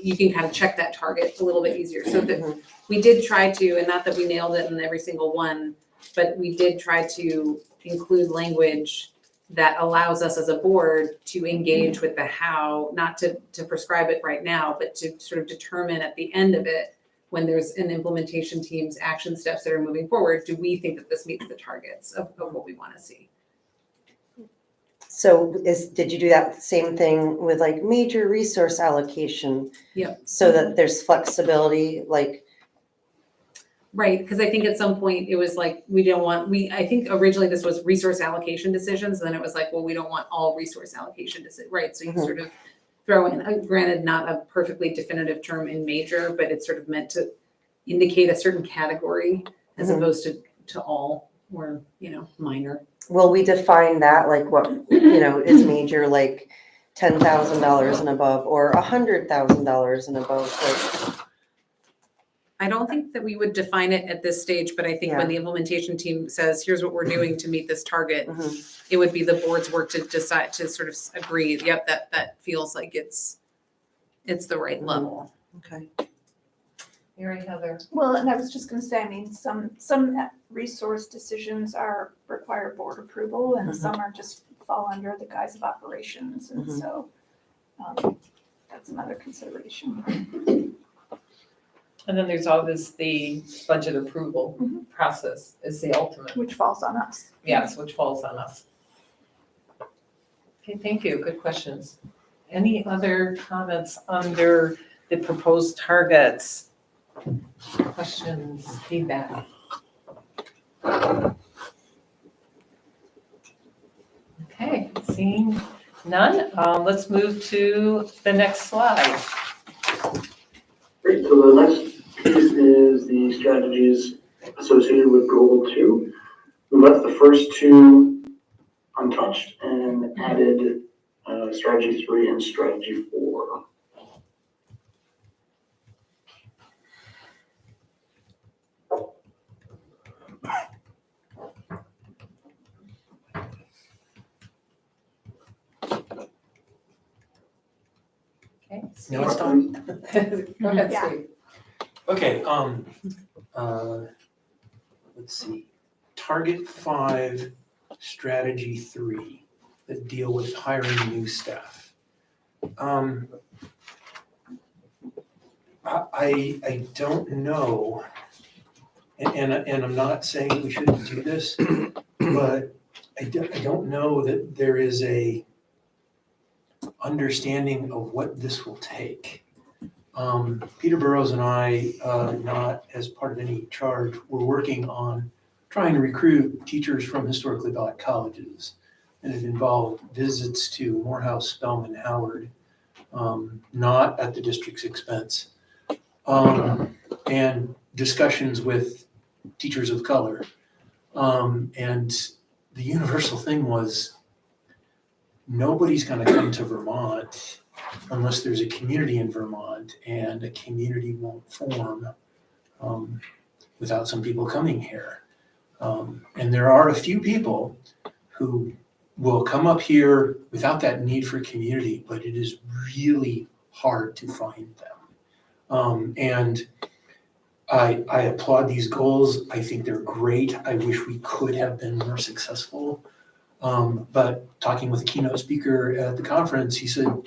you can kind of check that target a little bit easier. So that we did try to, and not that we nailed it in every single one, but we did try to include language that allows us as a board to engage with the how, not to prescribe it right now, but to sort of determine at the end of it, when there's an implementation team's action steps that are moving forward, do we think that this meets the targets of what we want to see? So did you do that same thing with like major resource allocation? Yep. So that there's flexibility, like. Right, because I think at some point it was like, I think originally this was resource allocation decisions, and then it was like, well, we don't want all resource allocation decisions, right? So you sort of throw in, granted, not a perfectly definitive term in major, but it's sort of meant to indicate a certain category as opposed to all, or, minor. Will we define that, like what, is major, like $10,000 and above, or $100,000 and above, like? I don't think that we would define it at this stage, but I think when the implementation team says, here's what we're doing to meet this target, it would be the board's work to decide, to sort of agree, yep, that feels like it's the right level. Okay. Mary, Heather. Well, and I was just gonna say, I mean, some resource decisions require board approval, and some are just fall under the guise of operations, and so that's another consideration. And then there's always the budget approval process is the ultimate. Which falls on us. Yes, which falls on us. Okay, thank you. Good questions. Any other comments under the proposed targets? Questions, feedback? Okay, seeing none, let's move to the next slide. Great, so the next piece is the strategies associated with Goal 2. We left the first two untouched and added strategy 3 and strategy 4. Okay. No, it's done. Go ahead, Yeah. Steve. Okay, let's see. Target 5, strategy 3, that deal with hiring new staff. I don't know, and I'm not saying we shouldn't do this, but I don't know that there is a understanding of what this will take. Peter Burrows and I, not as part of any charge, we're working on trying to recruit teachers from historically black colleges. And it involved visits to Morehouse, Spelman, Howard, not at the district's expense, and discussions with teachers of color. And the universal thing was, nobody's gonna come to Vermont unless there's a community in Vermont, and a community won't form without some people coming here. And there are a few people who will come up here without that need for community, but it is really hard to find them. And I applaud these goals. I think they're great. I wish we could have been more successful. But talking with a keynote speaker at the conference, he said,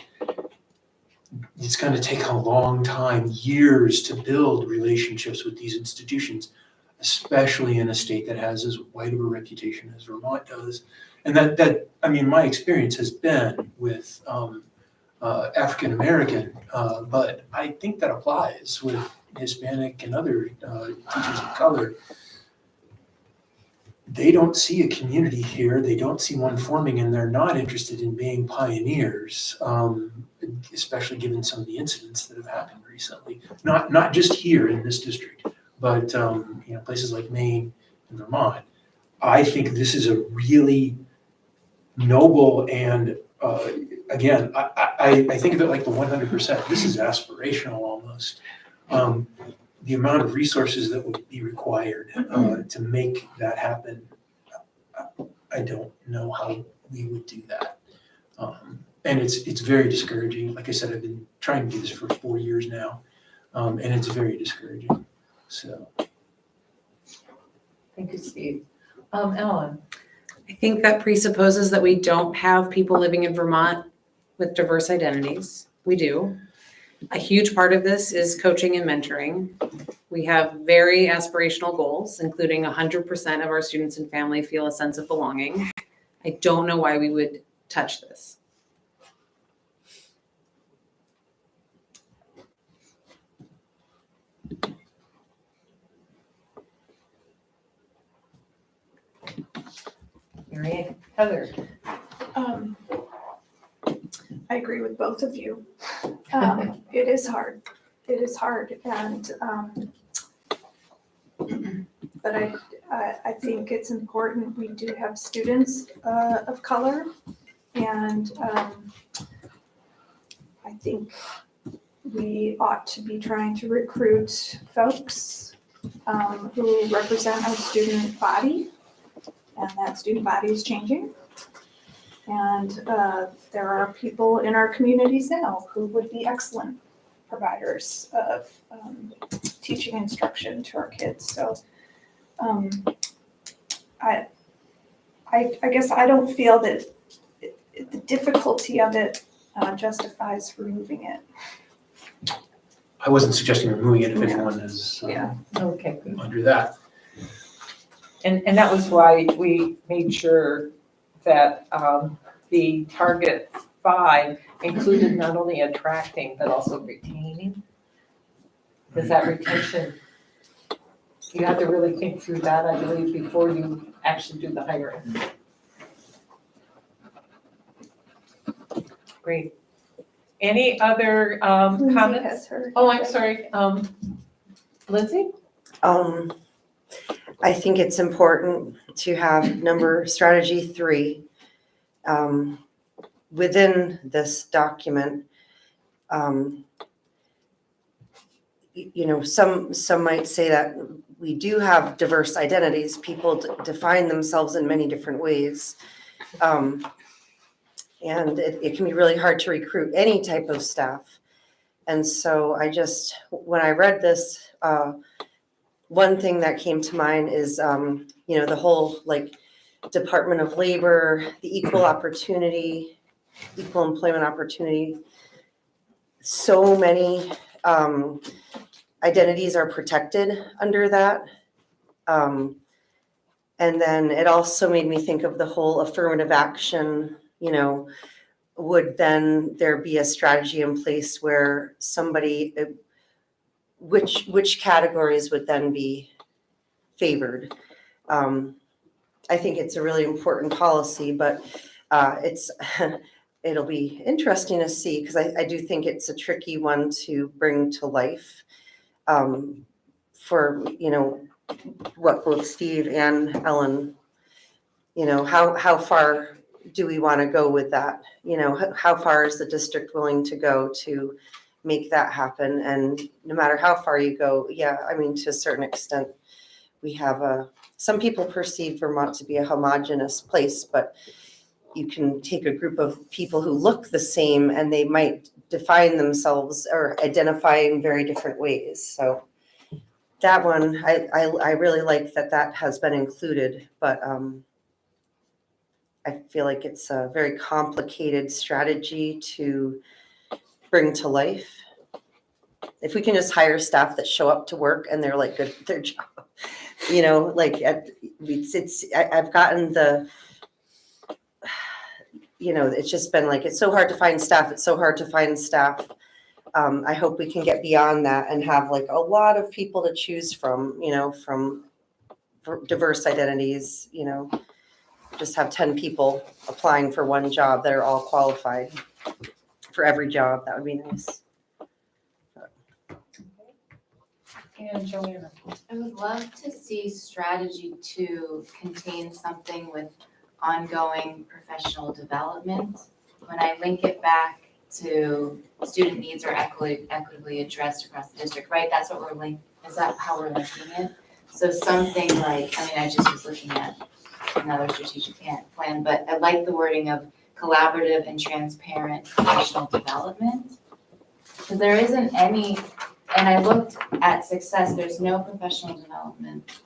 it's going to take a long time, years, to build relationships with these institutions, especially in a state that has as wide of a reputation as Vermont does. And that I mean, my experience has been with African American, but I think that applies with Hispanic and other teachers of color. They don't see a community here, they don't see one forming, and they're not interested in being pioneers, especially given some of the incidents that have happened recently. Not just here in this district, but places like Maine and Vermont. I think this is a really noble and again, I think of it like the 100%. This is aspirational almost. The amount of resources that would be required to make that happen, I don't know how we would do that. And it's very discouraging. Like I said, I've been trying to do this for 4 years now, and it's very discouraging. So. Thank you, Steve. Ellen? I think that presupposes that we don't have people living in Vermont with diverse identities. We do. A huge part of this is coaching and mentoring. We have very aspirational goals, including 100% of our students and family feel a sense of belonging. I don't know why we would touch this. Mary, Heather? I agree with both of you. It is hard. It is hard, and but I think it's important. We do have students of color, and I think we ought to be trying to recruit folks who represent our student body, and that student body is changing. And there are people in our communities now who would be excellent providers of teaching instruction to our kids. So I guess I don't feel that the difficulty of it justifies removing it. I wasn't suggesting removing it if anyone is Okay. under that. And that was why we made sure that the target 5 included not only attracting, but also retaining. Because that retention, you have to really think through that, I believe, before you actually do the hiring. Great. Any other Lindsay comments? has her. Oh, I'm sorry. Lindsay? I think it's important to have strategy 3 within this document. Some might say that we do have diverse identities. People define themselves in many different ways. And it can be really hard to recruit any type of staff. And so when I read this, one thing that came to mind is, the whole Department of Labor, the equal employment opportunity. So many identities are protected under that. And then it also made me think of the whole affirmative action, would then there be a strategy in place where which categories would then be favored? I think it's a really important policy, but it'll be interesting to see, because I do think it's a tricky one to bring to life for, what both Steve and Ellen, how far do we want to go with that? How far is the district willing to go to make that happen? And no matter how far you go, to a certain extent, we have some people perceive Vermont to be a homogeneous place, but you can take a group of people who look the same and they might define themselves or identify in very different ways. So that one, I really like that has been included, but I feel like it's a very complicated strategy to bring to life. If we can just hire staff that show up to work and they're like good at their job, I've gotten it's just been like, it's so hard to find staff. It's so hard to find staff. I hope we can get beyond that and have like a lot of people to choose from, from diverse identities, just have 10 people applying for one job that are all qualified for every job. That would be nice. And Joanna. I would love to see strategy 2 contain something with ongoing professional development. When I link it back to student needs are equitably addressed across the district, right? That's what is that how we're linking it? So something like, I just was looking at another strategic plan, but I like the wording of collaborative and transparent professional development. Because there isn't any, and I looked at success, there's no professional development.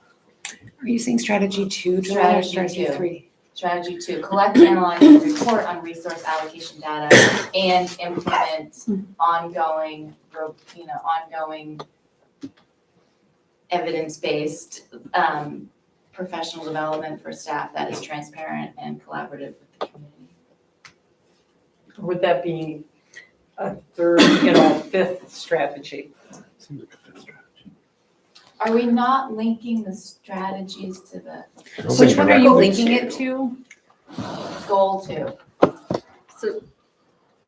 Are you saying strategy 2, Strategy strategy 2. 3? Strategy 2, collect, analyze, and report on resource allocation data and implement ongoing evidence-based professional development for staff that is transparent and collaborative with the community. Would that be a third, fifth strategy? Seems like a good strategy. Are we not linking the strategies to the Which one are you linking it to? goal 2? So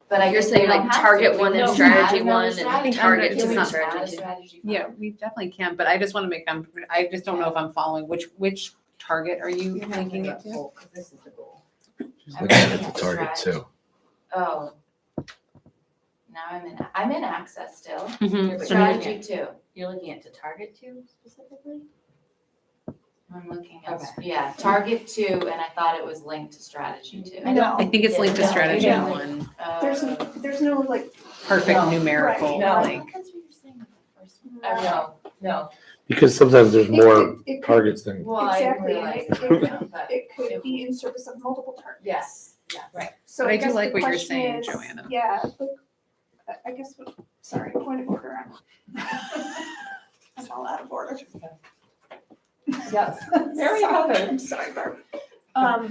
But I you're guess saying we don't like have target to. 1 We and don't strategy add another 1 and strategy. target Can 2 we and just add a strategy 2. strategy 5? Yeah, we definitely can, but I just want to make I just don't know if I'm following. Which target are you linking it to? This is the goal. She's I'm looking at looking the at target strategy. too. Oh. Now I'm in access still. Mhm. Strategy 2. You're looking at to target 2 specifically? I'm looking at, target 2, and I thought it was linked to strategy 2. No. I think it's linked to strategy No. 1. There's no like, Perfect No. numerical Right. link. That's what you're saying with the first one. No. Because sometimes there's more it could- targets than. Well, I Exactly, realize and that, but it could be in service of multiple targets. yes. Right. So But I do guess like the what you're question saying, is- Joanna. Yeah, I guess, sorry, point of order. It's all out of order. Yes. There you have it. I'm sorry, Barb. I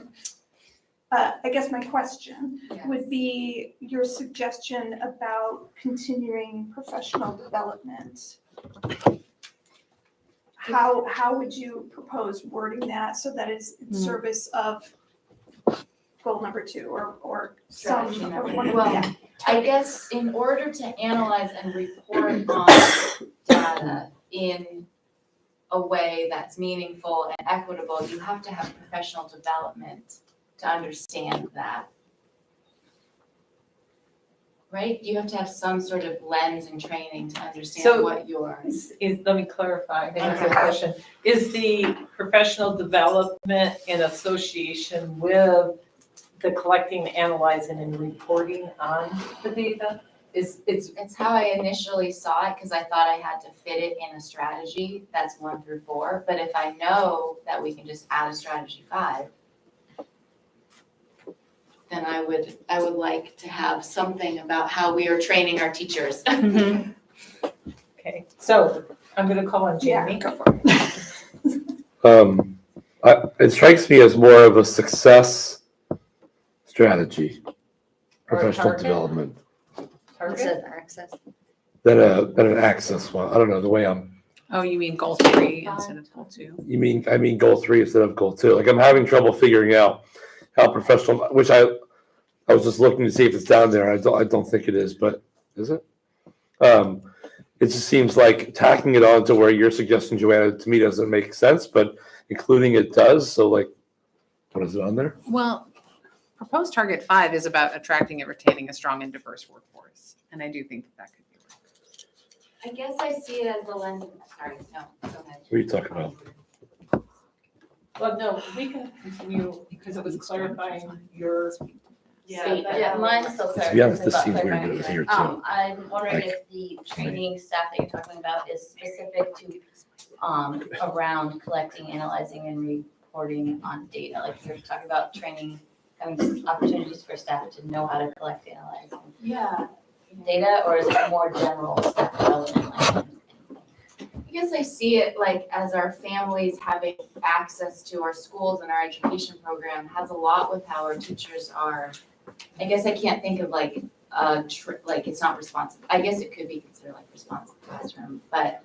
guess my question would be your suggestion about continuing professional development. How would you propose wording that so that it's in service of goal number 2 or some, Strategy or number- one of well, the, I guess in order to analyze and report on data in a way that's meaningful and equitable, you have to have professional development to understand that. Right? You have to have some sort of lens and training to understand So- what you're. Let me clarify, I think that's a good question. Is the professional development in association with the collecting, analyzing, and reporting on the data? It's how I initially saw it, because I thought I had to fit it in a strategy that's 1 through 4. But if I know that we can just add a strategy 5, then I would like to have something about how we are training our teachers. Okay, so I'm gonna call on Jamie. go for it. It strikes me as more of a success strategy, professional target? development, Target? access. than an access one. I don't know the way Oh, you mean goal 3 instead of goal 2? I mean goal 3 instead of goal 2. Like I'm having trouble figuring out how professional, which I was just looking to see if it's down there. I don't think it is, but is it? It just seems like tacking it on to where you're suggesting, Joanna, to me doesn't make sense, but including it does. So like, what is it on there? Well, proposed target 5 is about attracting and retaining a strong and diverse workforce. And I do think that could be right. I guess I see it as the lens, sorry, no, go ahead. What are you talking about? Well, no, we can continue because it was clarifying your. Statement. Yeah, mine's still To be honest, clarifying. this seems weird to hear too. I'm wondering Like- if the training staff that you're talking about is specific to, around collecting, analyzing, and reporting on data. Like you're talking about training, having opportunities for staff to know how to collect, analyze, Yeah. data, or is it more general staff development? Like, I guess I see it like as our families having access to our schools and our education program has a lot with how our teachers are. I guess I can't think of like like it's not responsive. I guess it could be considered like responsive classroom, but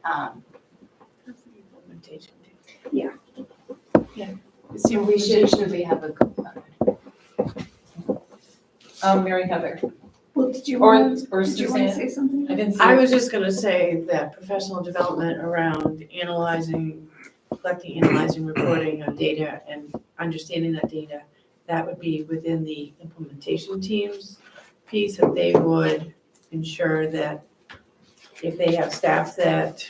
Implementation. Yeah. Yeah. should we have a Mary Heather, Well, did you or, want, or did you want to Suzanne, say something? I didn't see. I was just gonna say that professional development around analyzing, collecting, analyzing, reporting of data and understanding that data, that would be within the implementation team's piece, that they would ensure that if they have staff that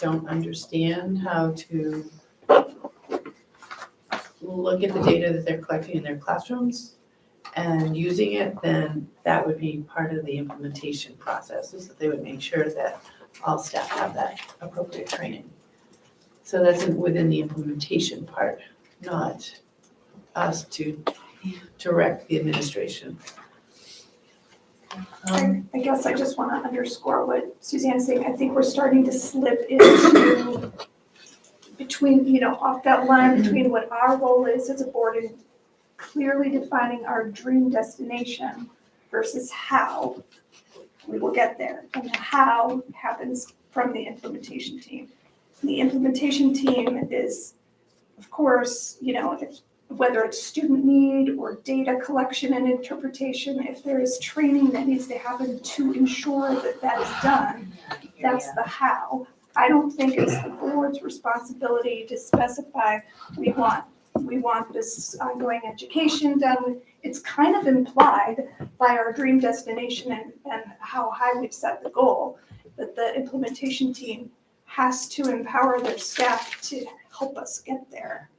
don't understand how to look at the data that they're collecting in their classrooms and using it, then that would be part of the implementation process, is that they would make sure that all staff have that appropriate training. So that's within the implementation part, not us to direct the administration. I guess I just want to underscore what Suzanne's saying. I think we're starting to slip into between, off that line between what our role is as a board and clearly defining our dream destination versus how we will get there. And the how happens from the implementation team. The implementation team is, of course, whether it's student need or data collection and interpretation, if there is training that needs to happen to ensure that that is done, that's the how. I don't think it's the board's responsibility to specify, we want this ongoing education done. It's kind of implied by our dream destination and how high we've set the goal, that the implementation team has to empower their staff to help us get there.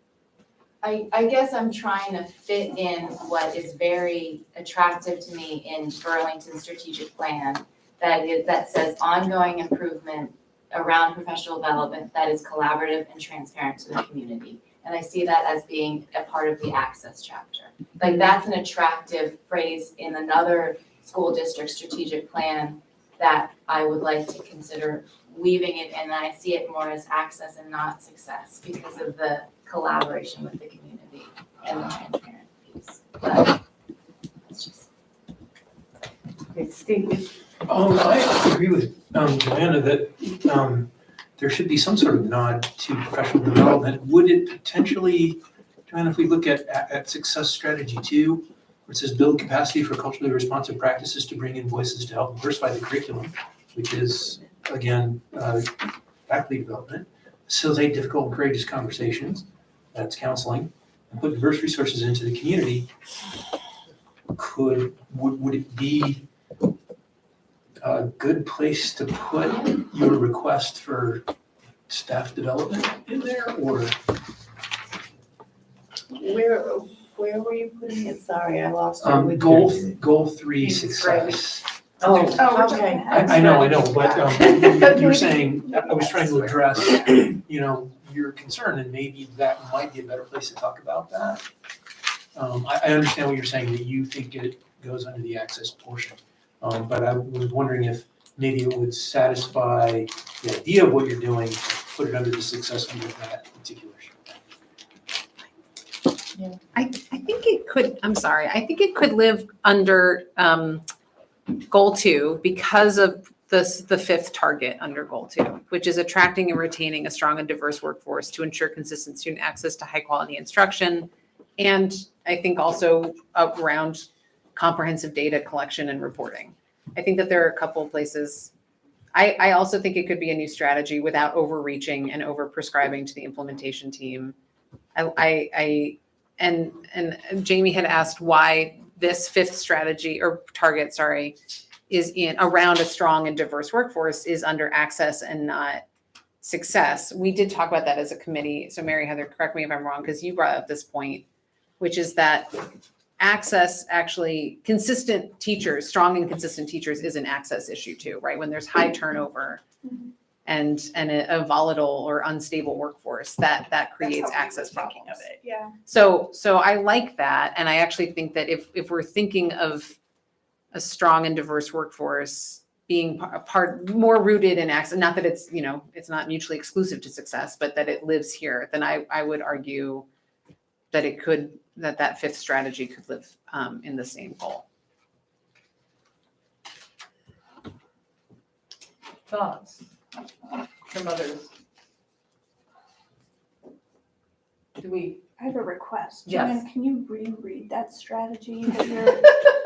I guess I'm trying to fit in what is very attractive to me in Burlington's strategic plan that says ongoing improvement around professional development that is collaborative and transparent to the community. And I see that as being a part of the access chapter. Like that's an attractive phrase in another school district strategic plan that I would like to consider weaving it in. And I see it more as access and not success because of the collaboration with the community and the transparent piece. But it's just. Okay, Steve, I agree with Joanna that there should be some sort of nod to professional development. Would it potentially, Joanna, if we look at success strategy 2, where it says build capacity for culturally responsive practices to bring in voices to help diversify the curriculum, which is, again, faculty development, facilitate difficult and courageous conversations, that's counseling, and put diverse resources into the community, would it be a good place to put your request for staff development in there, or? Where were you putting it? Sorry, I lost it. with Goal 3 success. Oh, we're okay. I know, but you were saying, I was trying to address, your concern, and maybe that might be a better place to talk about that. I understand what you're saying, that you think it goes under the access portion. But I was wondering if maybe it would satisfy the idea of what you're doing, put it under the success under that particular. I think it could, I think it could live under goal 2 because of the 5th target under goal 2, which is attracting and retaining a strong and diverse workforce to ensure consistent student access to high quality instruction. And I think also around comprehensive data collection and reporting. I think that there are a couple of places. I also think it could be a new strategy without overreaching and over prescribing to the implementation team. And Jamie had asked why this 5th strategy or target, is in around a strong and diverse workforce is under access and not success, we did talk about that as a committee. So Mary Heather, correct me if I'm wrong, because you brought up this point, which is that access, actually consistent teachers, strong and consistent teachers is an access issue too, right? When there's high turnover and a volatile or unstable workforce, that creates access problems. Thinking of it, yeah. So I like that, and I actually think that if we're thinking of a strong and diverse workforce being a part more rooted in access, not that it's, you know, it's not mutually exclusive to success, but that it lives here, then I would argue that it could, that fifth strategy could live in the same goal. Thoughts from others? Do we? I have a request. Yes. Joanne, can you reread that strategy that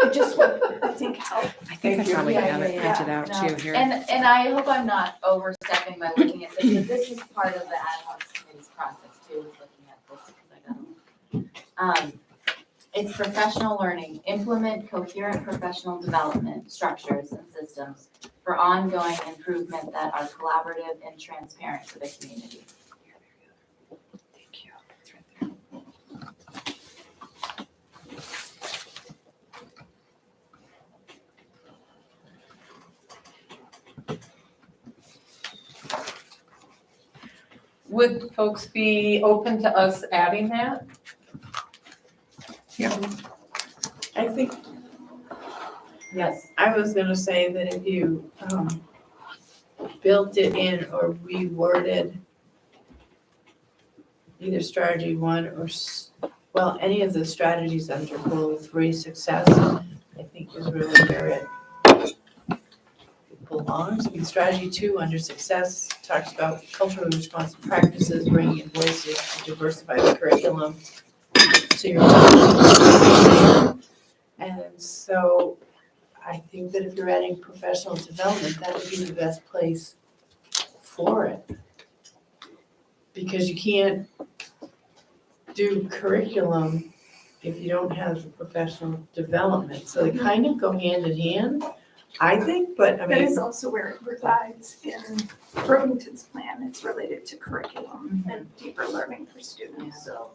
it just would, I think, help. I think I probably have it printed out No. too here. And I hope I'm not overstepping by looking at this, but this is part of the ad hoc committee's process too, is looking at this, because I got it's professional learning, implement coherent professional development structures and systems for ongoing improvement that are collaborative and transparent to the community. Thank you. It's right there. Would folks be open to us adding that? Yeah. I think, Yes. I was gonna say that if you, built it in or reworded either strategy one or, well, any of the strategies under goal 3 success, I think is really where it belongs. I mean, strategy 2 under success talks about culturally responsive practices, bringing in voices to diversify the curriculum. So you're and so I think that if you're adding professional development, that would be the best place for it. Because you can't do curriculum if you don't have the professional development. So they kind of go hand in hand, I think, but I That mean. is also where it resides in Burlington's plan. It's related to curriculum and deeper learning for students, so.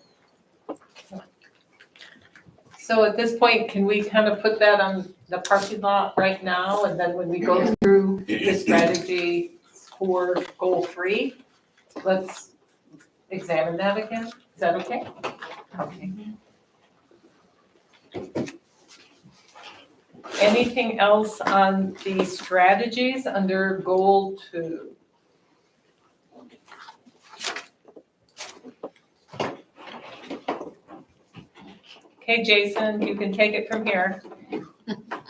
So at this point, can we kind of put that on the parking lot right now, and then when we go through the strategy for goal 3, let's examine that again? Is that okay? Okay. Anything else on the strategies under goal 2? Okay, Jason, you can take it from here.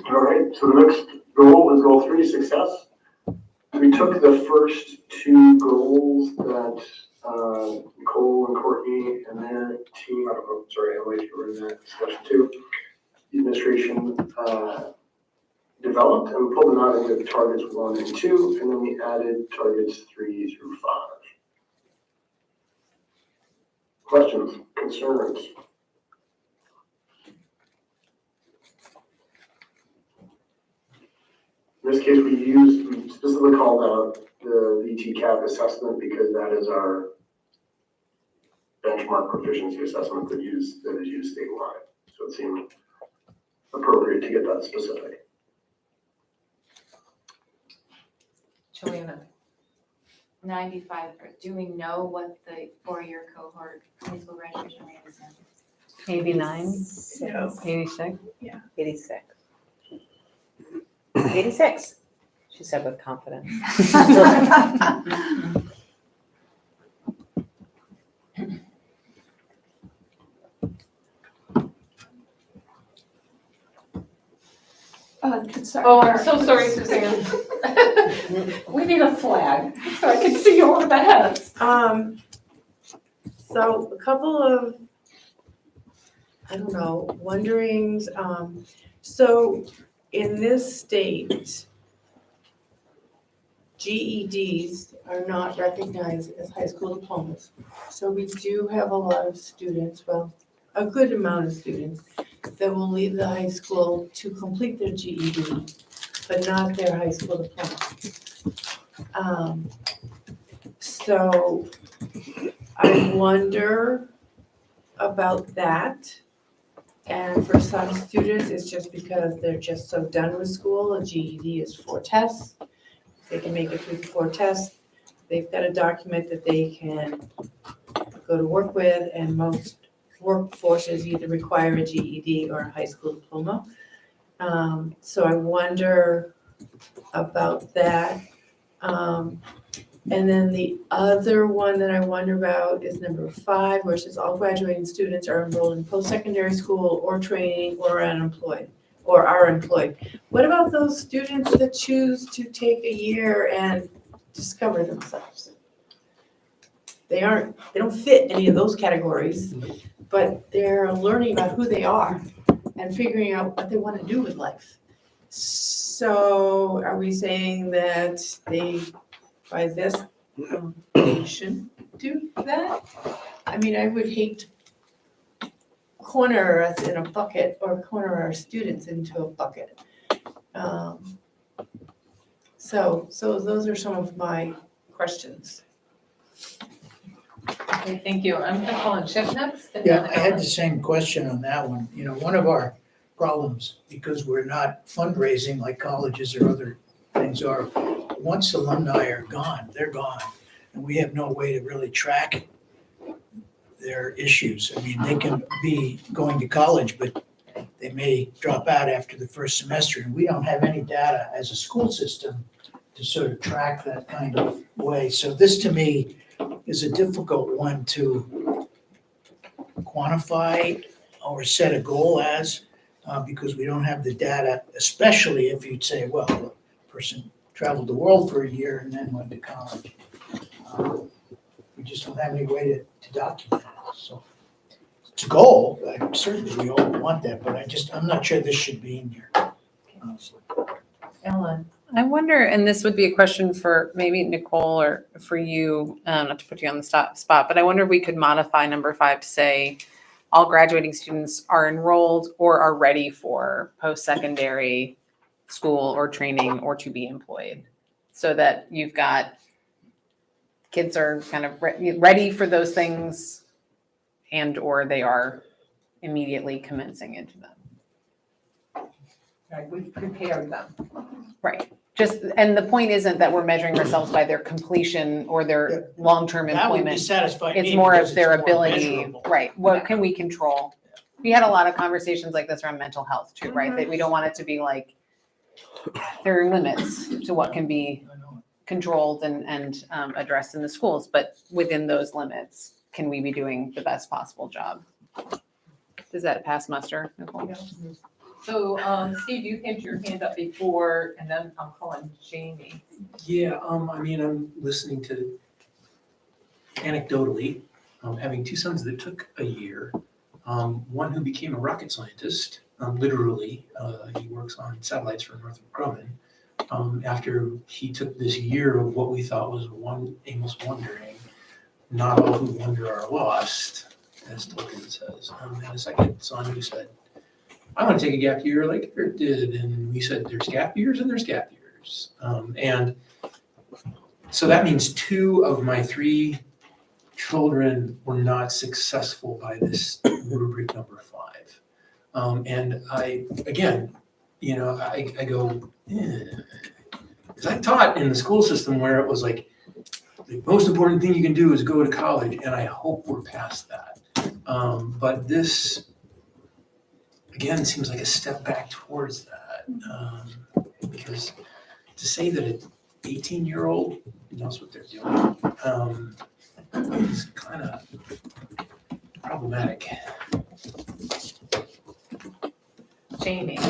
All right, so the next goal is goal 3, success. We took the first 2 goals that Nicole and Courtney and their team, Emily, you were in that discussion too, the administration developed, and we pulled them out into targets 1 and 2, and then we added targets 3 through 5. Questions, concerns? In this case, we specifically called out the VT-CAP assessment because that is our benchmark proficiency assessment that is used statewide. So it seemed appropriate to get that specific. Joanna. 95, do we know what the 4-year cohort high school graduation rate is now? 89, No. 86. 86. 86, she said with confidence. Sorry. Oh, I'm so sorry, Suzanne. We need a flag so I can see over the heads. So a couple of, I don't know, wonderings. So in this state, GEDs are not recognized as high school diplomas. So we do have a lot of students, well, a good amount of students that will leave the high school to complete their GED, but not their high school diploma. So I wonder about that. And for some students, it's just because they're just so done with school. A GED is 4 tests. If they can make it through the 4 tests, they've got a document that they can go to work with, and most workforces either require a GED or a high school diploma. So I wonder about that. And then the other one that I wonder about is number 5, where it says all graduating students are enrolled in post-secondary school or training or unemployed, or are employed. What about those students that choose to take a year and discover themselves? They don't fit any of those categories, but they're learning about who they are and figuring out what they want to do with life. So are we saying that by this, they shouldn't do that? I mean, I would hate to corner us in a bucket or corner our students into a bucket. So those are some of my questions. Okay, thank you. I'm gonna call on Chip next. and Yeah, then I had Ellen. the same question on that one. You know, one of our problems, because we're not fundraising like colleges or other things are, once alumni are gone, they're gone. And we have no way to really track their issues. I mean, they can be going to college, but they may drop out after the first semester. And we don't have any data as a school system to sort of track that kind of way. So this to me is a difficult one to quantify or set a goal as, because we don't have the data, especially if you'd say, well, a person traveled the world for a year and then went to college. We just don't have any way to document it. So it's a goal. Certainly we all want that, but I'm not sure this should be in here, honestly. Ellen. I wonder, and this would be a question for maybe Nicole or for you, not to put you on the spot, but I wonder if we could modify number 5 to say all graduating students are enrolled or are ready for post-secondary school or training or to be employed. So that you've got kids are kind of ready for those things and or they are immediately commencing into them. Right, we've prepared them. Right. Just, and the point isn't that we're measuring ourselves by their completion or their long-term That would be employment. satisfying It's me more because of their it's more ability, measurable. right? What can we control? We had a lot of conversations like this around mental health too, right? That we don't want it to be like, there are limits to what can be I know. controlled and addressed in the schools, but within those limits, can we be doing the best possible job? Does that pass muster, Nicole? So, Steve, you had your hand up before, and then I'm calling Jamie. Yeah, I mean, I'm listening to anecdotally, having 2 sons that took a year. One who became a rocket scientist, literally, he works on satellites for Northrop Grumman. After he took this year of what we thought was aimless wandering, not all who wander are lost, as Tolkien says. And a second son who said, I want to take a gap year like Eric did. And we said, there's gap years and there's gap years. And so that means 2 of my 3 children were not successful by this rubric number 5. And I, again, I go, because I taught in the school system where it was like, the most important thing you can do is go to college, and I hope we're past that. But this, again, seems like a step back towards that. Because to say that an 18-year-old knows what they're doing is kind of problematic. Jamie.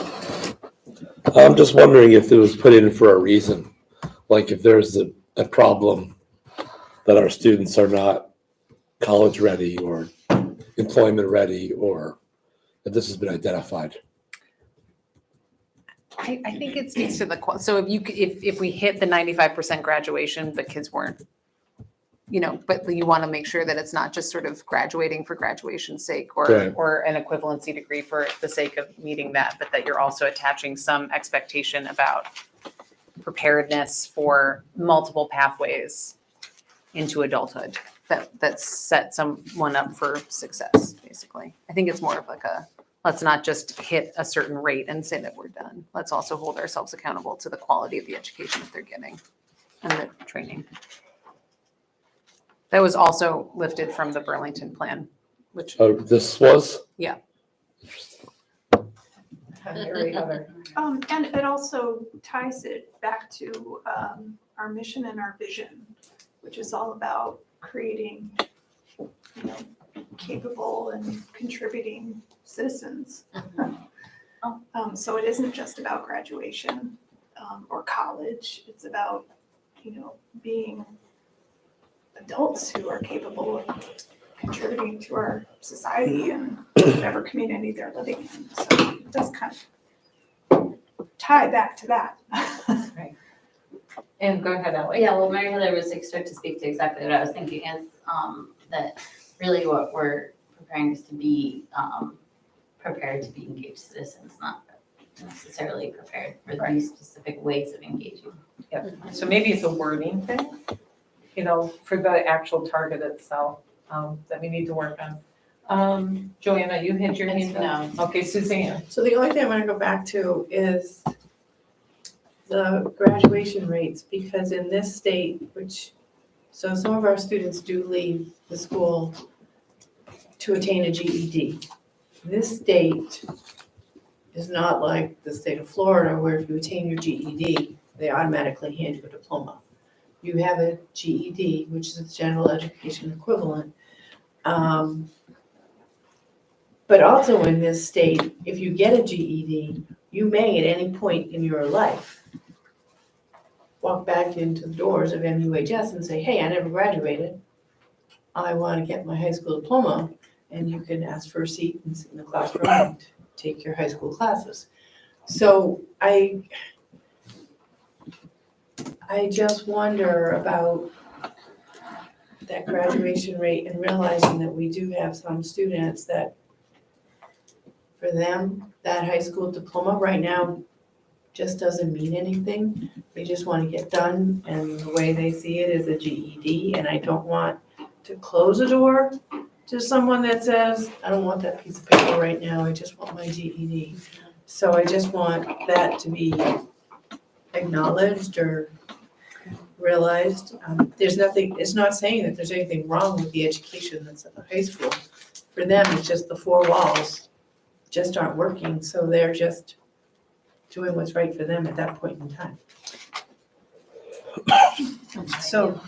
I'm just wondering if it was put in for a reason, like if there's a problem that our students are not college ready or employment ready, or if this has been identified. I think it speaks to so if we hit the 95% graduation, but kids weren't, but you want to make sure that it's not just sort of graduating for graduation's sake Right. or an equivalency degree for the sake of meeting that, but that you're also attaching some expectation about preparedness for multiple pathways into adulthood that set someone up for success, basically. I think it's more of like let's not just hit a certain rate and say that we're done. Let's also hold ourselves accountable to the quality of the education that they're getting and the training. That was also lifted from the Burlington plan, which. Oh, this was? Yeah. Mary Heather. And it also ties it back to our mission and our vision, which is all about creating, capable and contributing citizens. So it isn't just about graduation or college. It's about, being adults who are capable of contributing to our society and whatever community they're living in. So it does kind of tie back to that. And go ahead, Ally. Yeah, well, Mary Heather was expected to speak to exactly what I was thinking is that really what we're preparing is to be prepared to be engaged citizens, not necessarily prepared for these specific ways of engaging. Yep. So maybe it's a wording thing, for the actual target itself that we need to work on. Joanna, you had your hand up? No. Okay, Suzanne. So the only thing I want to go back to is the graduation rates, because in this state, so some of our students do leave the school to attain a GED. This state is not like the state of Florida, where if you attain your GED, they automatically hand you a diploma. You have a GED, which is its general education equivalent. But also in this state, if you get a GED, you may at any point in your life walk back into the doors of MUHS and say, hey, I never graduated. I want to get my high school diploma. And you can ask for a seat and sit in the classroom and take your high school classes. So I just wonder about that graduation rate and realizing that we do have some students that for them, that high school diploma right now just doesn't mean anything. They just want to get done, and the way they see it is a GED, and I don't want to close a door to someone that says, I don't want that piece of paper right now, I just want my GED. So I just want that to be acknowledged or realized. There's nothing, it's not saying that there's anything wrong with the education that's at the high school. For them, it's just the four walls just aren't working, so they're just doing what's right for them at that point in time. So,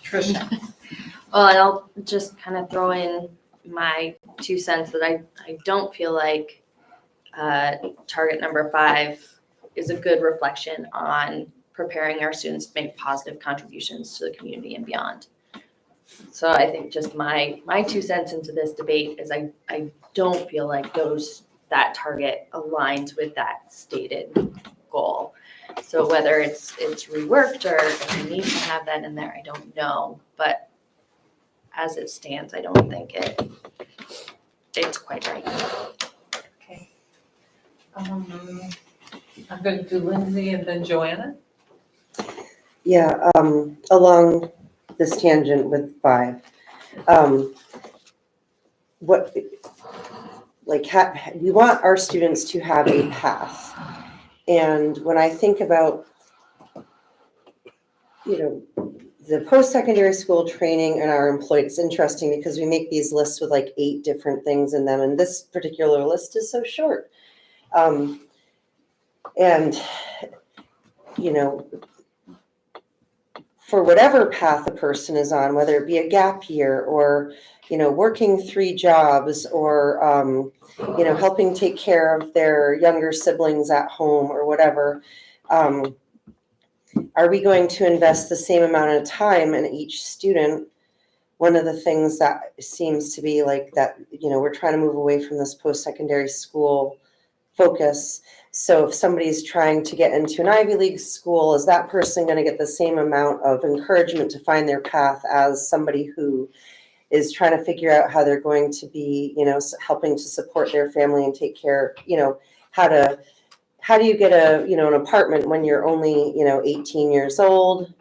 Tricia. Well, and I'll just kind of throw in my 2 cents that I don't feel like target number 5 is a good reflection on preparing our students to make positive contributions to the community and beyond. So I think just my 2 cents into this debate is I don't feel like that target aligns with that stated goal. So whether it's reworked or if we need to have that in there, I don't know. But as it stands, I don't think it's quite right. Okay. I'm going to do Lindsay and then Joanna. Yeah, along this tangent with 5, we want our students to have a path. And when I think about, the post-secondary school training and our employees, it's interesting because we make these lists with like 8 different things in them, and this particular list is so short. And, for whatever path a person is on, whether it be a gap year or, working 3 jobs or, helping take care of their younger siblings at home or whatever, are we going to invest the same amount of time in each student? One of the things that seems to be like that, we're trying to move away from this post-secondary school focus. So if somebody's trying to get into an Ivy League school, is that person going to get the same amount of encouragement to find their path as somebody who is trying to figure out how they're going to be, helping to support their family and take care, how do you get an apartment when you're only, 18 years old?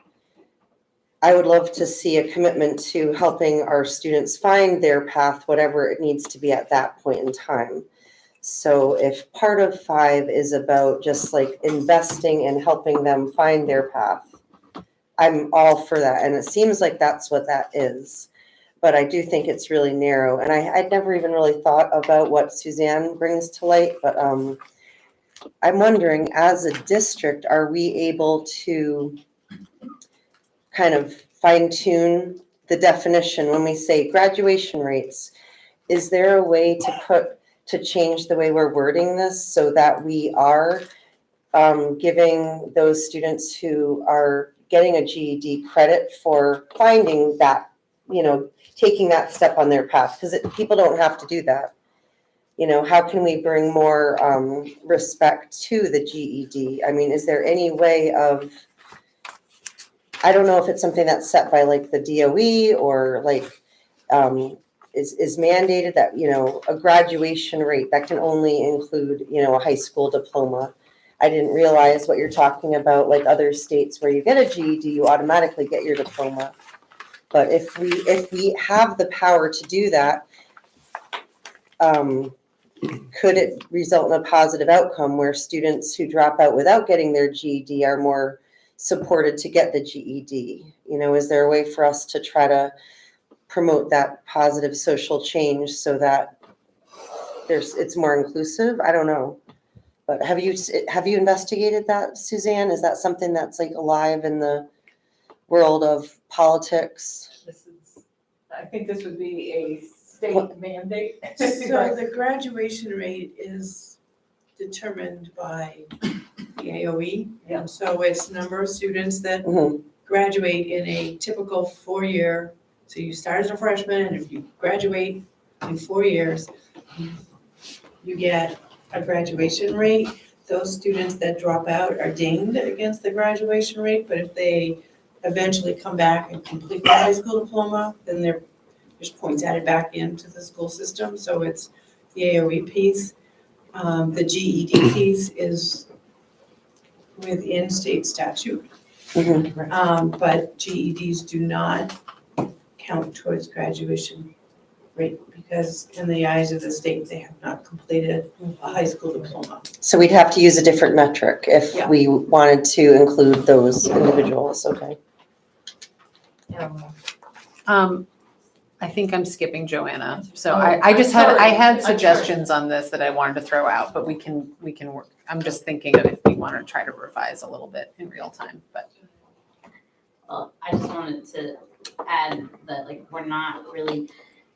I would love to see a commitment to helping our students find their path, whatever it needs to be at that point in time. So if part of 5 is about just like investing and helping them find their path, I'm all for that. And it seems like that's what that is. But I do think it's really narrow. And I'd never even really thought about what Suzanne brings to light. But I'm wondering, as a district, are we able to kind of fine tune the definition when we say graduation rates? Is there a way to change the way we're wording this so that we are giving those students who are getting a GED credit for finding that, taking that step on their path? Because people don't have to do that. How can we bring more respect to the GED? I mean, is there any way of, I don't know if it's something that's set by like the DOE or like is mandated that, a graduation rate that can only include, a high school diploma. I didn't realize what you're talking about, like other states where you get a GED, you automatically get your diploma. But if we have the power to do that, could it result in a positive outcome where students who drop out without getting their GED are more supported to get the GED? Is there a way for us to try to promote that positive social change so that it's more inclusive? I don't know. But have you investigated that, Suzanne? Is that something that's like alive in the world of politics? I think this would be a state mandate. So the graduation rate is determined by the AOE. Yeah. And so it's number of students that Mhm. graduate in a typical 4-year. So you start as a freshman, and if you graduate in 4 years, you get a graduation rate. Those students that drop out are dinged against the graduation rate, but if they eventually come back and complete their high school diploma, then there's points added back into the school system. So it's the AOE piece. The GED piece is within state statute. But GEDs do not count towards graduation rate because in the eyes of the state, they have not completed a high school diploma. So we'd have to use a different metric if Yeah. we wanted to include those individuals, okay? I think I'm skipping Joanna. So Oh, I just I'm sorry. I had I'm sorry. suggestions on this that I wanted to throw out, but we can work. I'm just thinking of if we want to try to revise a little bit in real time, but. Well, I just wanted to add that, like, we're not really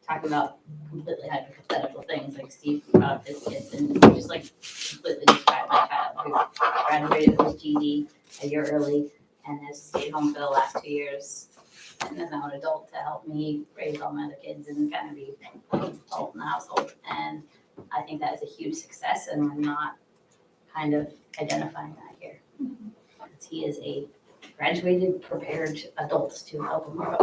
talking about completely hypothetical things, like Steve brought up his kids, and just like completely described my child who graduated with GED a year early and has stayed home for the last 2 years, and is now an adult to help me raise all my other kids and kind of be adult in the household. And I think that is a huge success, and we're not kind of identifying that here. Because he is a graduated, prepared adult to help him grow.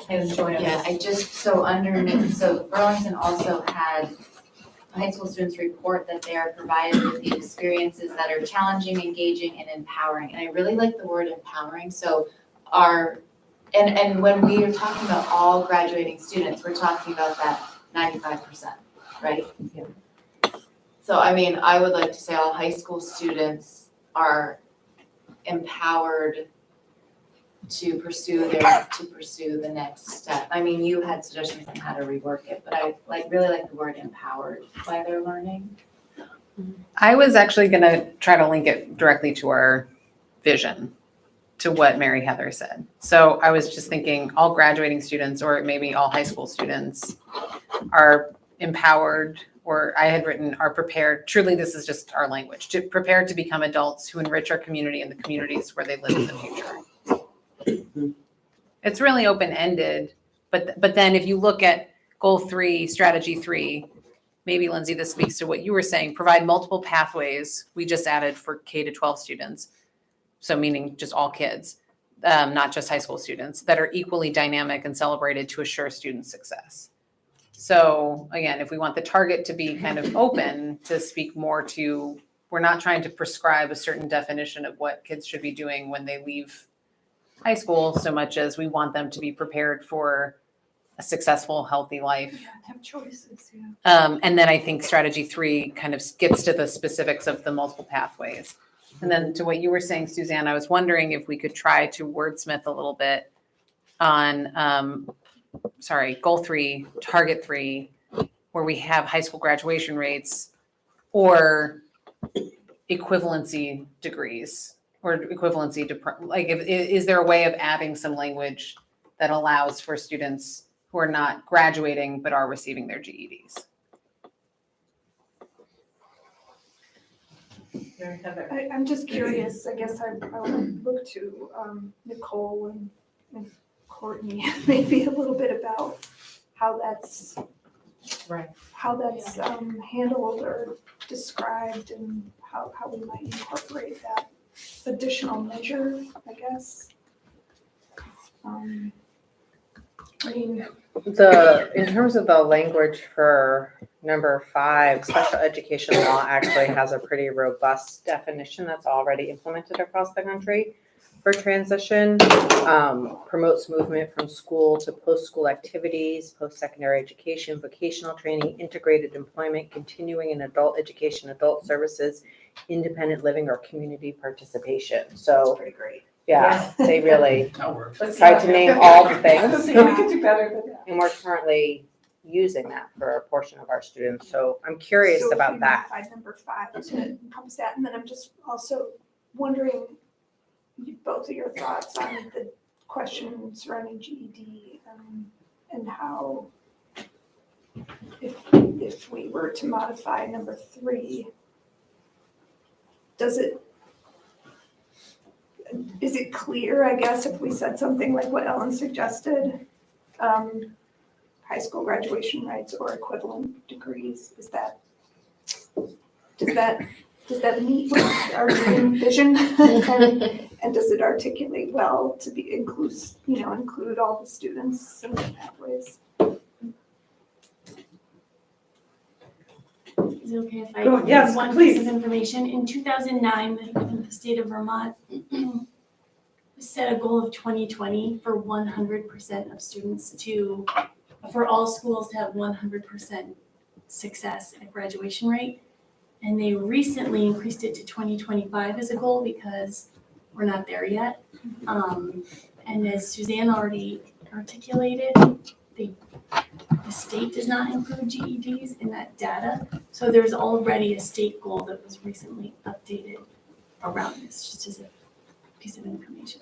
And Joanna. Yeah, so Burlington also had high school students report that they are provided with the experiences that are challenging, engaging, and empowering. And I really like the word empowering. So and when we are talking about all graduating students, we're talking about that 95%, right? Yeah. So I mean, I would like to say all high school students are empowered to pursue the next step. I mean, you had suggestions on how to rework it, but I really like the word empowered by their learning. I was actually going to try to link it directly to our vision, to what Mary Heather said. So I was just thinking all graduating students, or maybe all high school students, are empowered, or I had written are prepared. Truly, this is just our language, to prepare to become adults who enrich our community and the communities where they live in the future. It's really open-ended, but then if you look at goal 3, strategy 3, maybe Lindsay, this speaks to what you were saying, provide multiple pathways. We just added for K to 12 students. So meaning just all kids, not just high school students, that are equally dynamic and celebrated to assure student success. So again, if we want the target to be kind of open, to speak more to we're not trying to prescribe a certain definition of what kids should be doing when they leave high school so much as we want them to be prepared for a successful, healthy life. Have choices, yeah. And then I think strategy 3 kind of gets to the specifics of the multiple pathways. And then to what you were saying, Suzanne, I was wondering if we could try to wordsmith a little bit on, goal 3, target 3, where we have high school graduation rates or equivalency degrees or equivalency to, is there a way of adding some language that allows for students who are not graduating but are receiving their GEDs? I'm just curious, I guess I would look to Nicole and Courtney, maybe a little bit about how that's Right. how that's handled or described and how we might incorporate that additional measure, I guess. I mean, In terms of the language for number 5, special education law actually has a pretty robust definition that's already implemented across the country for transition. Promotes movement from school to post-school activities, post-secondary education, vocational training, integrated employment, continuing in adult education, adult services, independent living, or community participation. that's So, pretty great. yeah, they really That works. tried to name all the things. Let's see if we can do better than that. And we're currently using that for a portion of our students. So I'm curious So if about we that. modified number 5 to encompass that, and then I'm just also wondering both of your thoughts on the question surrounding GED and how, if we were to modify number 3, is it clear, I guess, if we said something like what Ellen suggested, high school graduation rates or equivalent degrees, does that meet what our dream vision? And does it articulate well to be include all the students in the pathways? Is it okay if I Go- yes, give one please. piece of information? In 2009, the state of Vermont set a goal of 2020 for 100% of students for all schools to have 100% success at graduation rate. And they recently increased it to 2025 as a goal because we're not there yet. And as Suzanne already articulated, the state does not include GEDs in that data. So there's already a state goal that was recently updated around this, just as a piece of information.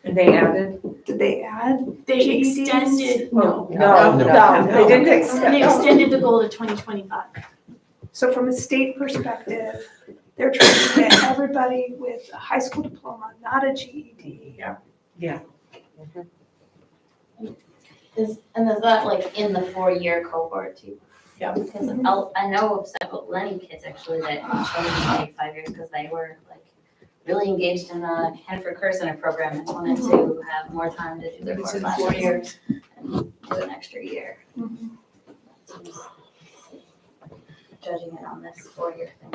And they added? Did they add? They GEDs? extended, No, no, they didn't they extend. extended the goal to 2025. So from a state perspective, they're trying to get everybody with a high school diploma, not a GED. Yeah. Is that like in the 4-year cohort too? Yeah. Because I know of many kids actually that chose to take 5 years because they were like really engaged in a Hanford Career Center program and wanted to have more time to do their 4 classes and do an extra year. So just judging it on this 4-year thing.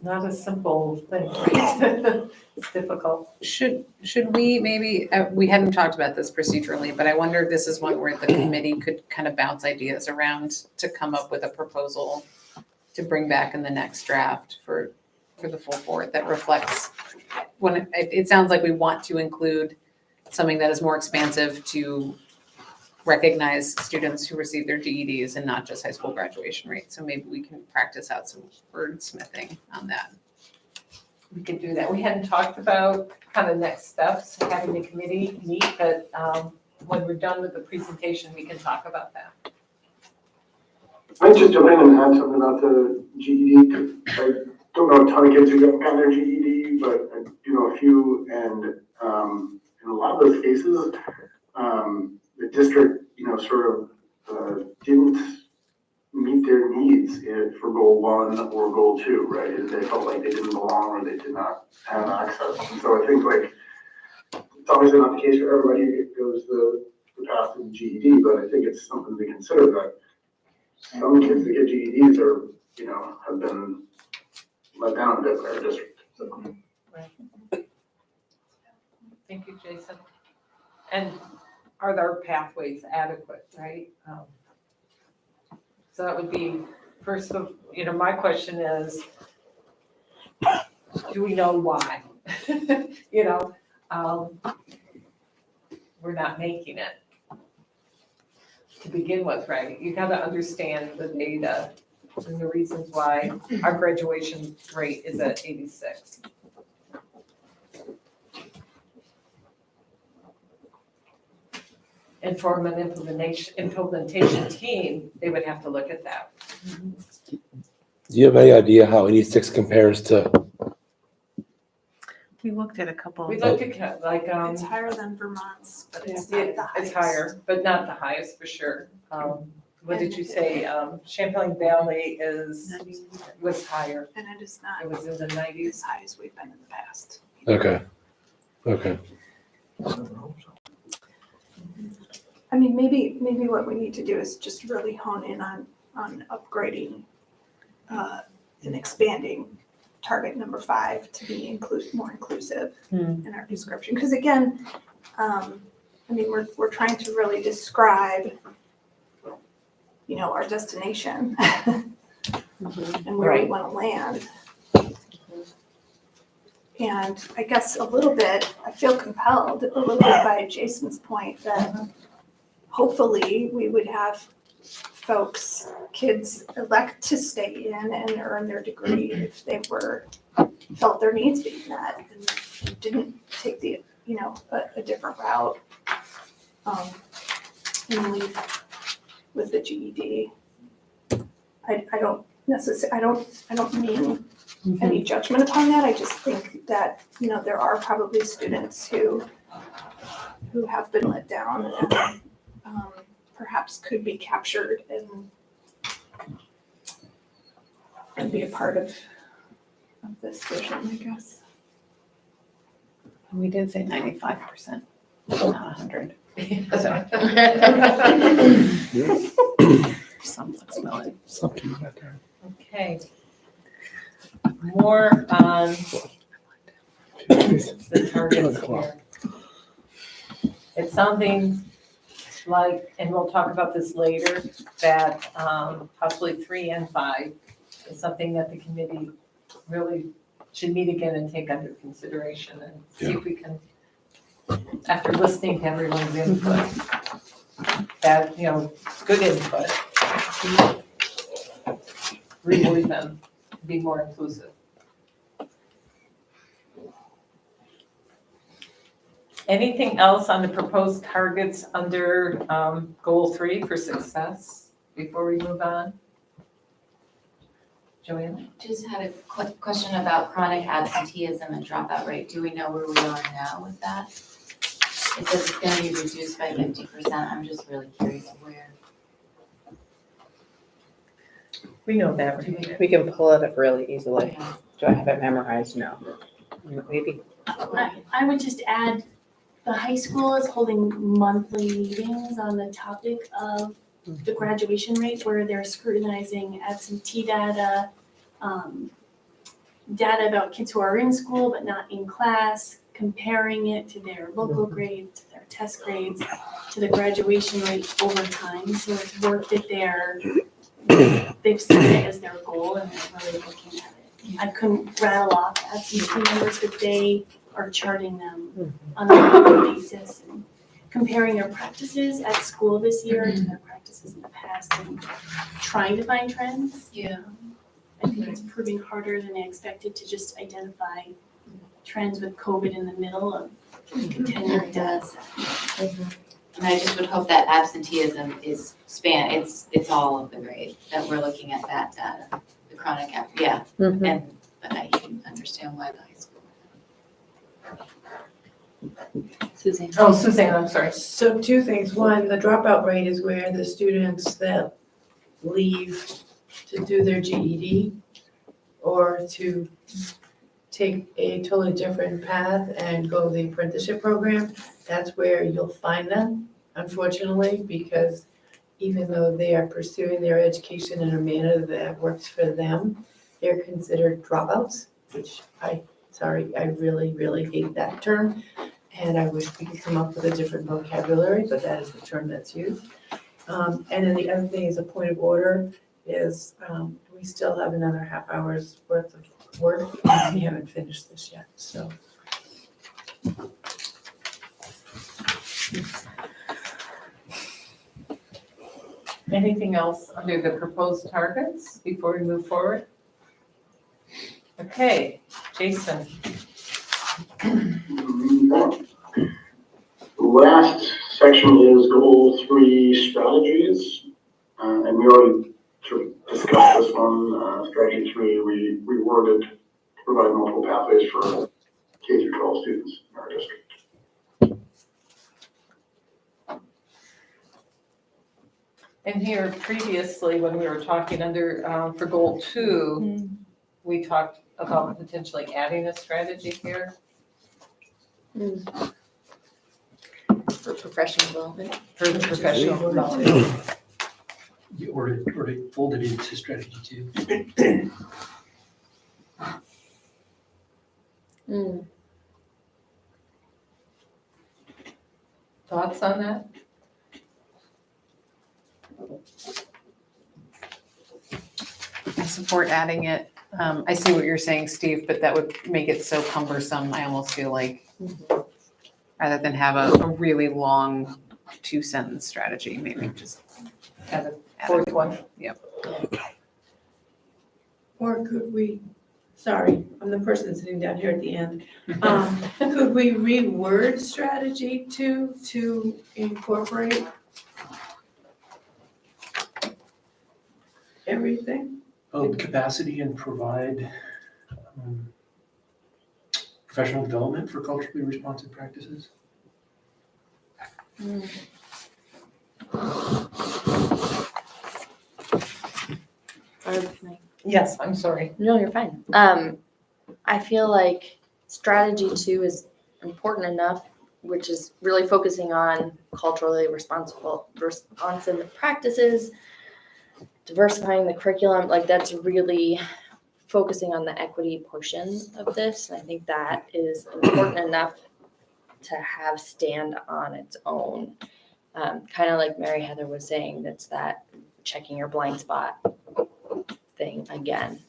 Not a simple thing, right? It's difficult. Should we maybe, we hadn't talked about this procedurally, but I wonder if this is one where the committee could kind of bounce ideas around to come up with a proposal to bring back in the next draft for the full board that reflects when it sounds like we want to include something that is more expansive to recognize students who receive their GEDs and not just high school graduation rate. So maybe we can practice out some wordsmithing on that. We could do that. We hadn't talked about kind of next steps, having the committee meet, but when we're done with the presentation, we can talk about that. I just jump in and add something about the GED. I don't know a ton of kids who got their GED, but I do know a few, and in a lot of those cases, the district, sort of didn't meet their needs for goal 1 or goal 2, right? They felt like they didn't belong or they did not have access. And so I think it's obviously not the case for everybody who goes the path to the GED, but I think it's something to consider that some kids that get GEDs are have been let down a bit by our district. So, Thank you, Jason. And are their pathways adequate, right? So that would be, first of, my question is, do we know why? We're not making it to begin with, right? You gotta understand the data and the reasons why our graduation rate is at 86. And from an implementation team, they would have to look at that. Do you have any idea how 86 compares to? We looked at a couple. We looked at like, It's higher than Vermont's, but it's yeah, not the highest. it's higher, but not the highest for sure. What did you say? Champlain Valley was higher. And it is not It was in the 90s. as high as we've been in the past. Okay. Okay. I mean, maybe what we need to do is just really hone in on upgrading and expanding target number 5 to be more inclusive in our description. Because again, I mean, we're trying to really describe, our destination and where we want to land. And I guess a little bit, I feel compelled a little bit by Jason's point that hopefully we would have kids elect to stay in and earn their degree if they felt their needs being met and didn't take the, a different route and leave with the GED. I don't necessarily, I don't mean any judgment upon that. I just think that, there are probably students who have been let down and perhaps could be captured and be a part of this vision, I guess. We did say 95%, not 100. Some flexibility. Something about that. Okay. More on the targets here. It's something like, and we'll talk about this later, that possibly 3 and 5 is something that the committee really should meet again and take under consideration and see if we can, after listening to everyone's input, that, good input, reword them to be more inclusive. Anything else on the proposed targets under goal 3 for success before we move on? Joanne? Just had a quick question about chronic absenteeism and dropout rate. Do we know where we are now with that? It says it's gonna be reduced by 50%. I'm just really curious where. We know that. We can pull it up really easily. Do I have it memorized? No. Maybe. I would just add, the high school is holding monthly meetings on the topic of the graduation rate, where they're scrutinizing absentee data, data about kids who are in school but not in class, comparing it to their local grades, to their test grades, to the graduation rate over time. So it's work that they've set it as their goal and they're really looking at it. I couldn't rattle off absentee numbers, but they are charting them on a monthly basis and comparing their practices at school this year to their practices in the past and trying to find trends. Yeah. I think it's proving harder than I expected to just identify trends with COVID in the middle of tenure deaths. And I just would hope that absenteeism is it's all of the grade, that we're looking at that data, the chronic, but I can understand why the high school. Suzanne. Oh, Suzanne, I'm sorry. So 2 things. One, the dropout rate is where the students that leave to do their GED or to take a totally different path and go the apprenticeship program, that's where you'll find them, unfortunately, because even though they are pursuing their education in a manner that works for them, they're considered dropouts, which I really, really hate that term. And I wish we could come up with a different vocabulary, but that is the term that's used. And then the other thing is a point of order is, we still have another half hour's worth of work, and we haven't finished this yet, so. Anything else under the proposed targets before we move forward? Okay, Jason. The last section is goal 3 strategies, and we already sort of discussed this one. Strategy 3, we reworded to provide multiple pathways for K through 12 students in our district. And here previously, when we were talking under, for goal 2, we talked about potentially adding a strategy here. For professional development. For the professional development. You already folded into strategy 2. Thoughts on that? I support adding it. I see what you're saying, Steve, but that would make it so cumbersome. I almost feel like rather than have a really long 2-sentence strategy, maybe just Add a fourth one? Yep. Or could we, sorry, I'm the person sitting down here at the end. Could we reword strategy 2 to incorporate everything? Build capacity and provide professional development for culturally responsive practices. Yes, I'm sorry. No, you're fine. I feel like strategy 2 is important enough, which is really focusing on culturally responsive practices, diversifying the curriculum. Like that's really focusing on the equity portion of this. And I think that is important enough to have stand on its own. Kind of like Mary Heather was saying, that's that checking your blind spot thing again.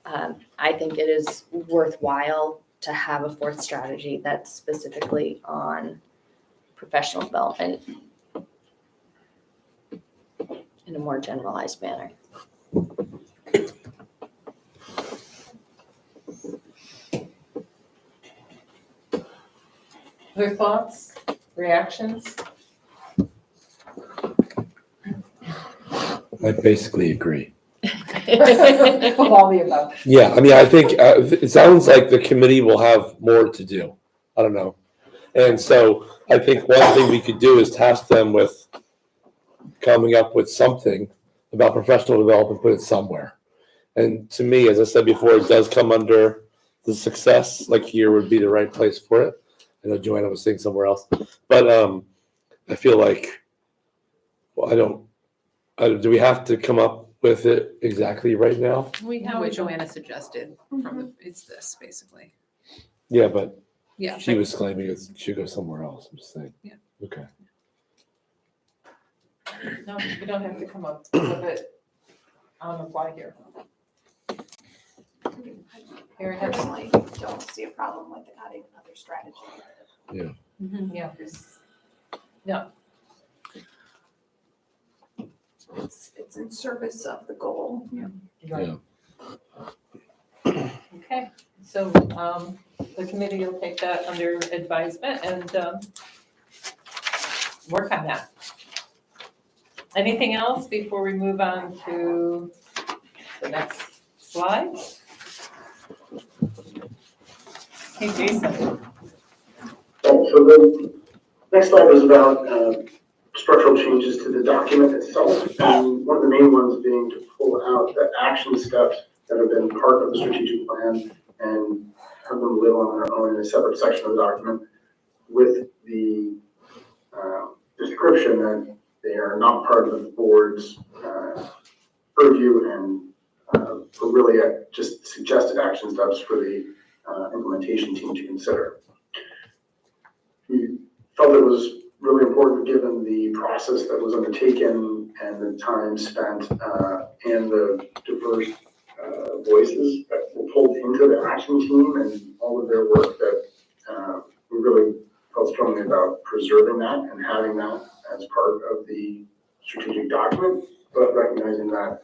I think it is worthwhile to have a 4th strategy that's specifically on professional development in a more generalized manner. Other thoughts, reactions? I basically agree. Of all the above. Yeah, I mean, I think it sounds like the committee will have more to do. I don't know. And so I think one thing we could do is task them with coming up with something about professional development, put it somewhere. And to me, as I said before, it does come under the success, like here would be the right place for it. I know Joanna was saying somewhere else, but I feel like, well, do we have to come up with it exactly right now? We have what Joanna suggested it's this basically. Yeah, but Yeah. she was claiming it should go somewhere else. I'm just saying. Yeah. Okay. No, we don't have to come up with it on the fly here. I personally don't see a problem with adding another strategy. Yeah. It's in service of the goal. Right. Okay, so the committee will take that under advisement and work on that. Anything else before we move on to the next slide? Hey, Jason. So the next slide is about structural changes to the document itself, and one of the main ones being to pull out the action steps that have been part of the strategic plan and have them live on their own in a separate section of the document with the description that They are not part of the board's purview and were really just suggested action steps for the implementation team to consider. We felt it was really important given the process that was undertaken and the time spent and the diverse voices that were pulled into the action team and all of their work that we really felt strongly about preserving that and having that as part of the strategic document, but recognizing that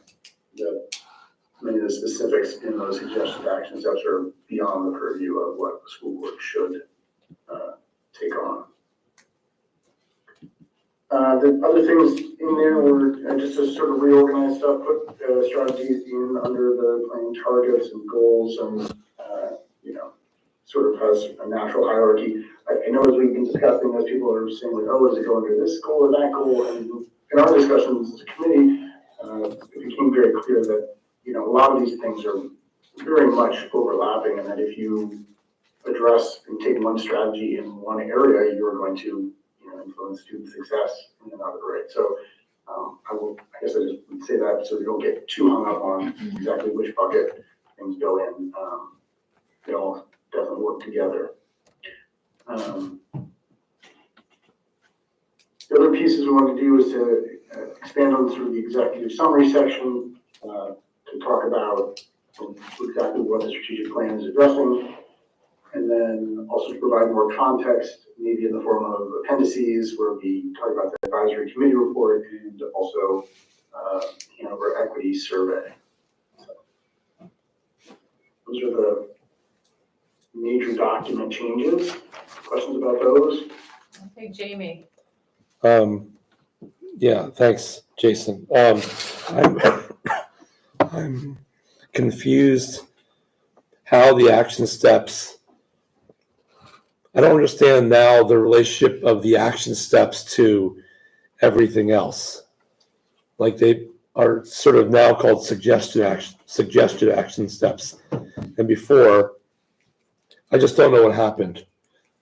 many of the specifics in those suggested action steps are beyond the purview of what the school board should take on. The other things in there were just to sort of reorganize stuff, put strategies in under the planning targets and goals and, sort of has a natural hierarchy. I know as we've been discussing, as people are saying like, oh, does it go under this goal or that goal? And in our discussions as a committee, it became very clear that, a lot of these things are very much overlapping and that if you address and take one strategy in one area, you're going to influence student success in another, right? So I guess I just would say that so you don't get too hung up on exactly which bucket things go in. They all definitely work together. The other pieces we want to do is to expand on sort of the executive summary section to talk about exactly what the strategic plan is addressing, and then also to provide more context, maybe in the form of appendices where we talk about the advisory committee report and also Hanover equity survey. So, those are the major document changes. Questions about those? Okay, Jamie. Yeah, thanks, Jason. I'm confused how the action steps, I don't understand now the relationship of the action steps to everything else. Like they are sort of now called suggested action steps. And before, I just don't know what happened.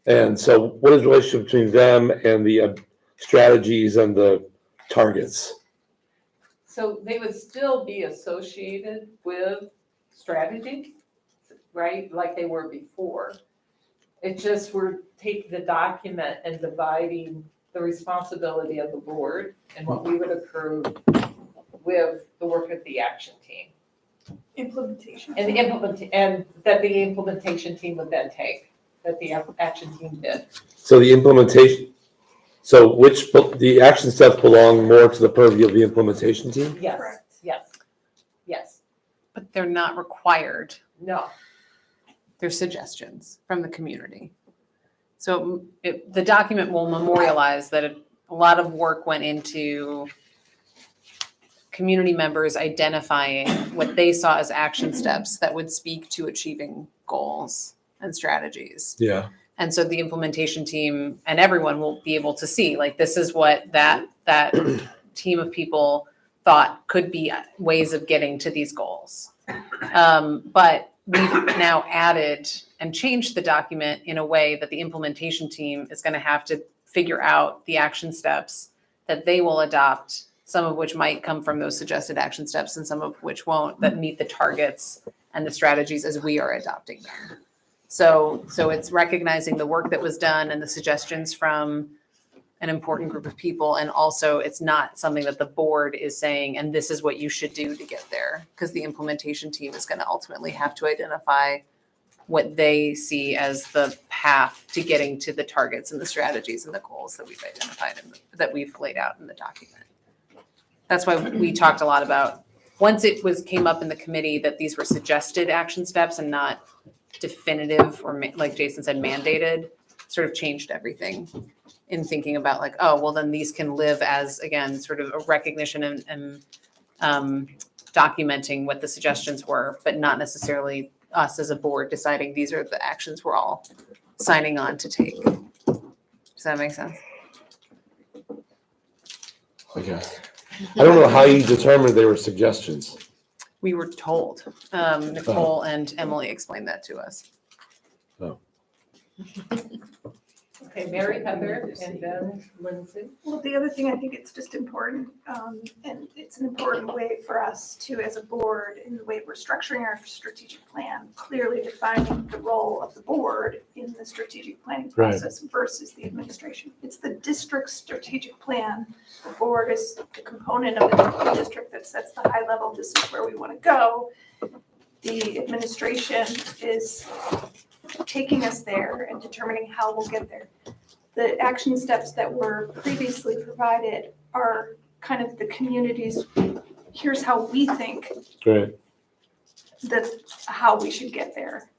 And so what is the relationship between them and the strategies and the targets? So they would still be associated with strategy, right? Like they were before. It just we're taking the document and dividing the responsibility of the board and what we would approve with the work of the action team. Implementation. And that the implementation team would then take, that the action team did. So the implementation, the action steps belong more to the purview of the implementation team? Yes, Correct. yes. But they're not required. No, They're suggestions from the community. So the document will memorialize that a lot of work went into community members identifying what they saw as action steps that would speak to achieving goals and strategies. Yeah. And so the implementation team and everyone will be able to see, like, this is what that team of people thought could be ways of getting to these goals. But we've now added and changed the document in a way that the implementation team is going to have to figure out the action steps that they will adopt, some of which might come from those suggested action steps and some of which won't, that meet the targets and the strategies as we are adopting them. So it's recognizing the work that was done and the suggestions from an important group of people. And also it's not something that the board is saying, and this is what you should do to get there. Because the implementation team is going to ultimately have to identify what they see as the path to getting to the targets and the strategies and the goals that we've identified and that we've laid out in the document. That's why we talked a lot about, once it came up in the committee that these were suggested action steps and not definitive or like Jason said, mandated, sort of changed everything in thinking about like, oh, well then these can live as, again, sort of a recognition and documenting what the suggestions were, but not necessarily us as a board deciding these are the actions we're all signing on to take. Does that make sense? I guess. I don't know how you determined they were suggestions. We were told. Nicole and Emily explained that to us. Oh. Okay, Mary, Heather, and then Lindsay. Well, the other thing, I think it's just important, and it's an important way for us to, as a board, in the way we're structuring our strategic plan, clearly defining the role of the board in the strategic planning Right. process versus the administration. It's the district's strategic plan. The board is the component of the district that sets the high level, this is where we want to go. The administration is taking us there and determining how we'll get there. The action steps that were previously provided are kind of the community's, here's how we think Great. that, how we should get there.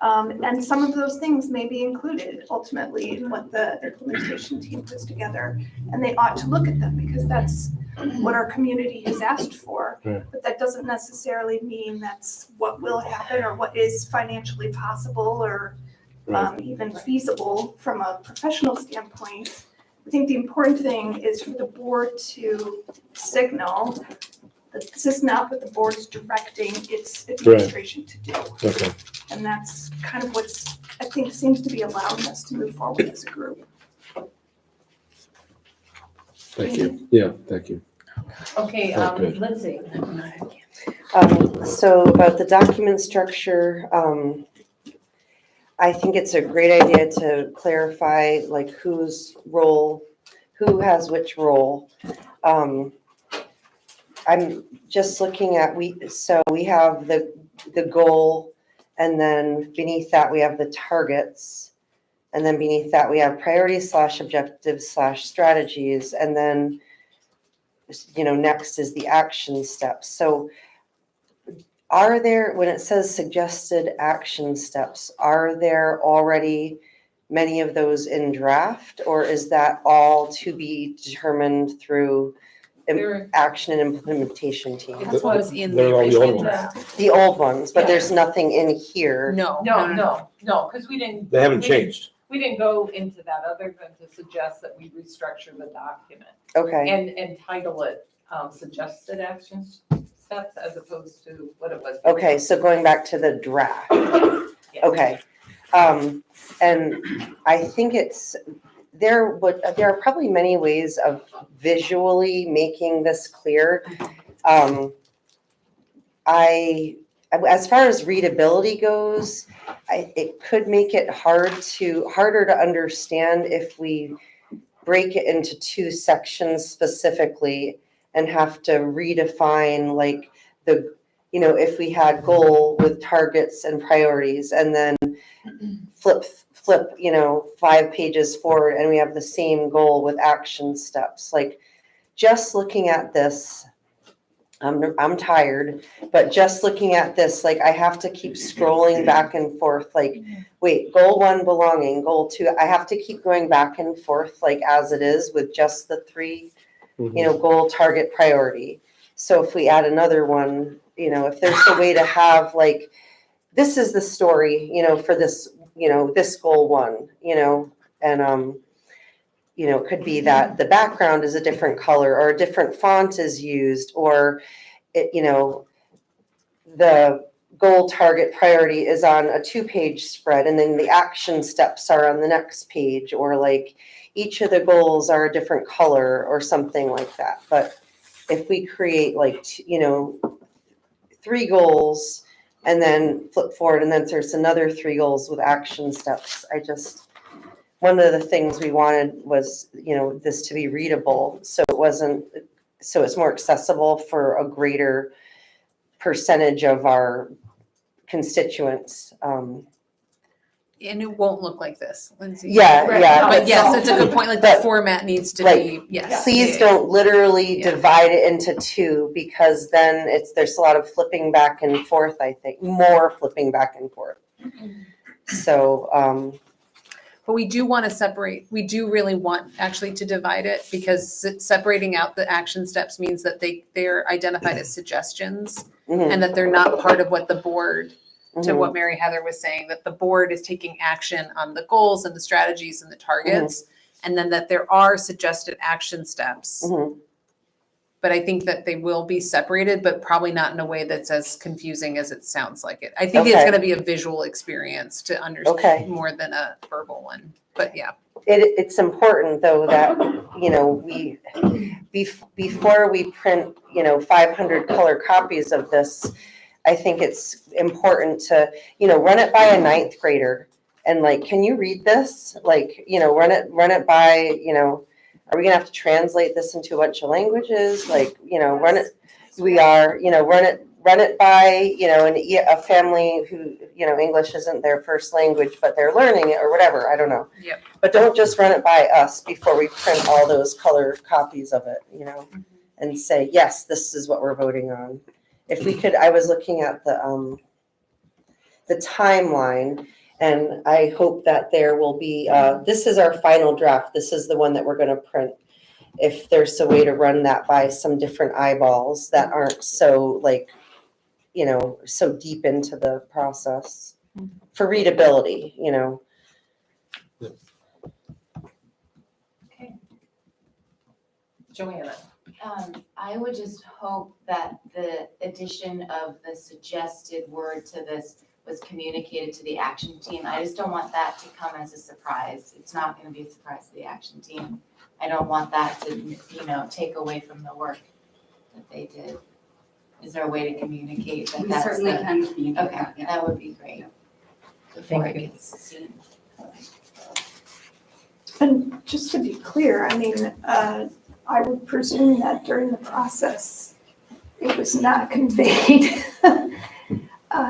And some of those things may be included ultimately in what the implementation team puts together. And they ought to look at them because that's what our community has asked for. Right. But that doesn't necessarily mean that's what will happen or what is financially possible or even feasible from a professional standpoint. I think the important thing is for the board to signal that this is not what the board is directing its administration to do. Okay. And that's kind of what's, I think, seems to be allowing us to move forward as a group. Thank you. Yeah, thank you. Okay, Oh, good. Lindsay. So about the document structure, I think it's a great idea to clarify like whose role, who has which role. I'm just looking at, we have the goal, and then beneath that we have the targets. And then beneath that we have priorities / objectives / strategies. And then, next is the action steps. So are there, when it says suggested action steps, are there already many of those in draft? Or is that all to be determined through action and implementation team? That's what was in They're the all the old original. ones. The old ones, but Yeah. there's nothing in here. No, No, because we didn't. They haven't changed. We didn't go into that other than to suggest that we restructure the document Okay, and title it suggested action steps as opposed to what it was. before. okay, so going back to the draft. Yeah. Okay. And I think there are probably many ways of visually making this clear. As far as readability goes, it could make it harder to understand if we break it into two sections specifically and have to redefine like if we had goal with targets and priorities and then flip 5 pages forward and we have the same goal with action steps. Like just looking at this, I'm tired, but just looking at this, like I have to keep scrolling back and forth, like, wait, goal 1, belonging, goal 2, I have to keep going back and forth like as it is with just the 3, goal, target, priority. So if we add another one, if there's a way to have like, this is the story, for this, this goal 1, and it could be that the background is a different color or a different font is used, or the goal, target, priority is on a 2-page spread and then the action steps are on the next page, or like each of the goals are a different color or something like that. But if we create like 3 goals and then flip forward and then there's another 3 goals with action steps, one of the things we wanted was, this to be readable. So it's more accessible for a greater percentage of our constituents. And it won't look like this, Lindsay. Yeah. But yes, it's a good point. Like the format needs to be, yes. Please don't literally divide it into 2 because then there's a lot of flipping back and forth, I think, more flipping back and forth. So, but we do want to separate, we do really want actually to divide it because separating out the action steps means that they're identified as suggestions and that they're not part of what the board, to what Mary Heather was saying, that the board is taking action on the goals and the strategies and the targets, and then that there are suggested action steps. but I think that they will be separated, but probably not in a way that's as confusing as it sounds like it. I think it's Okay. gonna be a visual experience to Okay. understand more than a verbal one, but yeah. It's important though that, we, before we print, 500 color copies of this, I think it's important to, run it by a ninth grader and like, can you read this? Like, run it by, are we gonna have to translate this into a bunch of languages? Like, run it, run it by, a family who, English isn't their first language, but they're learning it or whatever, I don't know. Yep. But don't just run it by us before we print all those color copies of it, and say, yes, this is what we're voting on. If we could, I was looking at the timeline, and I hope that there will be, this is our final draft. This is the one that we're gonna print. If there's a way to run that by some different eyeballs that aren't so like, so deep into the process for readability, Joanna. I would just hope that the addition of the suggested word to this was communicated to the action team. I just don't want that to come as a surprise. It's not gonna be a surprise to the action team. I don't want that to, take away from the work that they did. Is there a way to communicate that We that's certainly the- can communicate Okay, that, yeah. that would be great. Before Thank it you. gets seen. And just to be clear, I mean, I would presume that during the process, it was not conveyed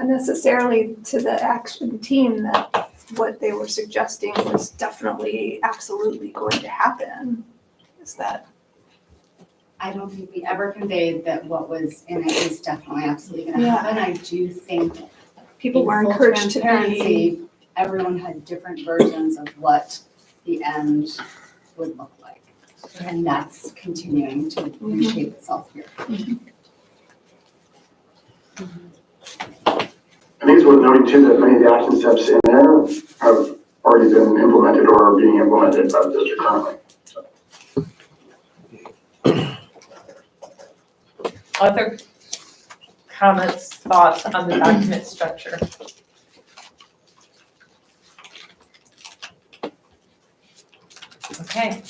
necessarily to the action team that what they were suggesting was definitely, absolutely going to happen. Is that? I don't think we ever conveyed that what was in it is definitely absolutely gonna Yeah. happen. I do think People in were full encouraged to be. transparency, everyone had different versions of what the end would look like. And that's continuing to reshape itself here. I think it's worth noting too that many of the action steps in there have already been implemented or are being implemented by the district currently. Other comments, thoughts on the document structure? Okay,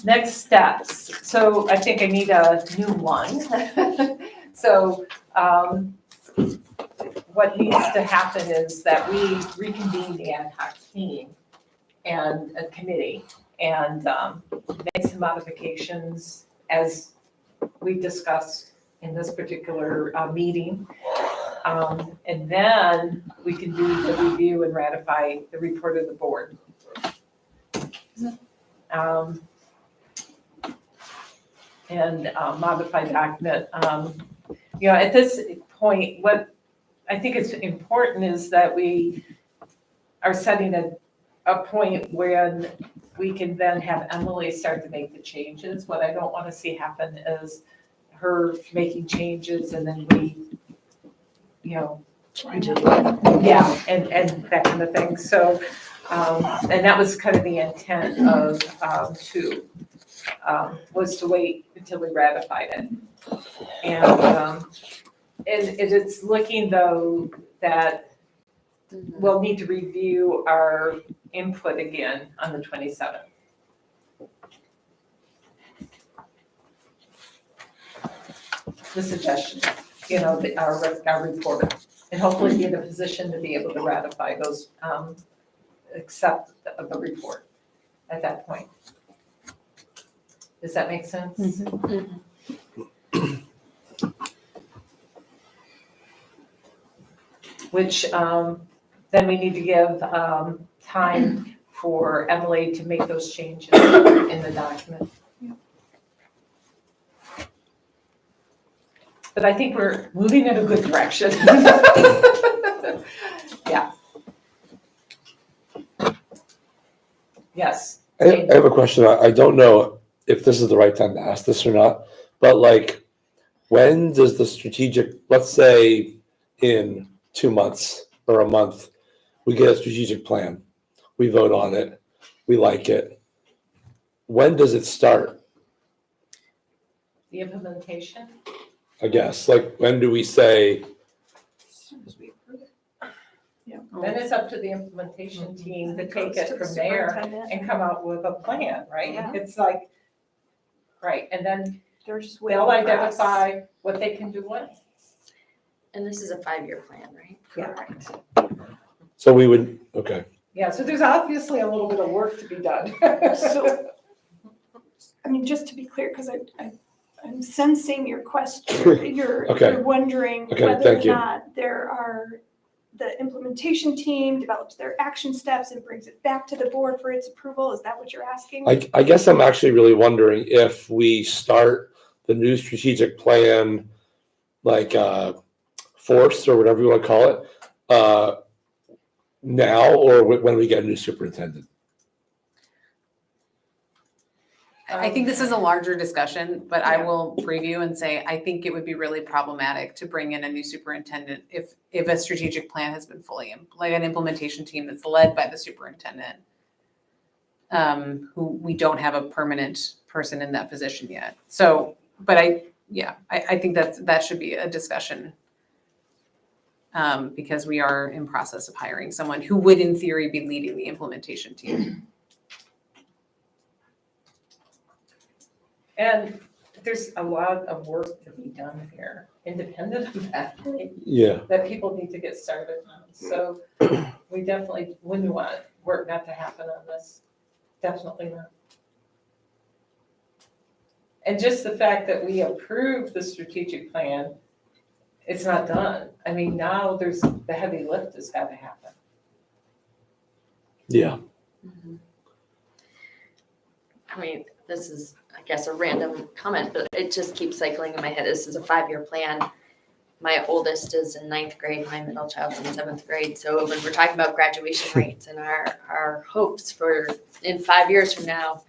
next steps. So I think I need a new one. So, what needs to happen is that we reconvene the ad hoc team and a committee and make some modifications as we discussed in this particular meeting. And then we can do the review and ratify the report of the board. And modify document. At this point, what I think is important is that we are setting a point when we can then have Emily start to make the changes. What I don't want to see happen is her making changes and then we, Change it. yeah, and that kind of thing. So, and that was kind of the intent of was to wait until we ratified it. And it's looking though that we'll need to review our input again on the 27th. The suggestion, our report, and hopefully be in a position to be able to ratify those, accept the report at that point. Does that make sense? Which then we need to give time for Emily to make those changes in the document. But I think we're moving in a good direction. Yeah. Yes. I have a question. I don't know if this is the right time to ask this or not, but like, when does the strategic, let's say in 2 months or a month, we get a strategic plan, we vote on it, we like it. When does it start? The implementation? I guess, like, when do we say, As soon as we approve it. Yeah. Then it's up to the implementation team to take Goes to it the from there superintendent. and come up with a plan, right? Yeah. It's like, right, and then They're just waiting they'll for us. identify what they can do when. And this is a 5-year plan, right? Correct. so we would, okay. Yeah, so there's obviously a little bit of work to be done. So, I mean, just to be clear, because I'm sensing your question, Okay. you're wondering Okay, whether or thank you. not the implementation team develops their action steps and brings it back to the board for its approval. Is that what you're asking? I guess I'm actually really wondering if we start the new strategic plan, like, force or whatever you want to call it, now or when we get a new superintendent. I think this is a larger discussion, but I Yeah. will preview and say, I think it would be really problematic to bring in a new superintendent if a strategic plan has been fully, like an implementation team that's led by the superintendent, who we don't have a permanent person in that position yet. So, but I think that should be a discussion. Because we are in process of hiring someone who would in theory be leading the implementation team. And there's a lot of work to be done here, independent of that, Yeah. that people need to get started on. So we definitely wouldn't want work not to happen on this, definitely not. And just the fact that we approved the strategic plan, it's not done. I mean, now there's, the heavy lift has got to happen. Yeah. I mean, this is, I guess, a random comment, but it just keeps cycling in my head. This is a 5-year plan. My oldest is in 9th grade, my middle child's in 7th grade. So when we're talking about graduation rates and our hopes for in 5 years from now,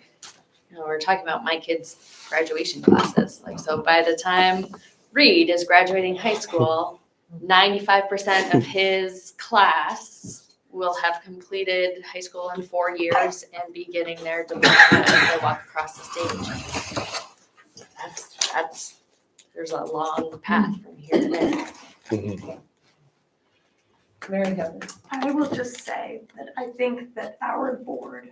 we're talking about my kids' graduation classes. Like, so by the time Reed is graduating high school, 95% of his class will have completed high school in 4 years and be getting their diploma as they walk across the stage. That's there's a long path from here to there. Mhm. Mary Heather. I will just say that I think that our board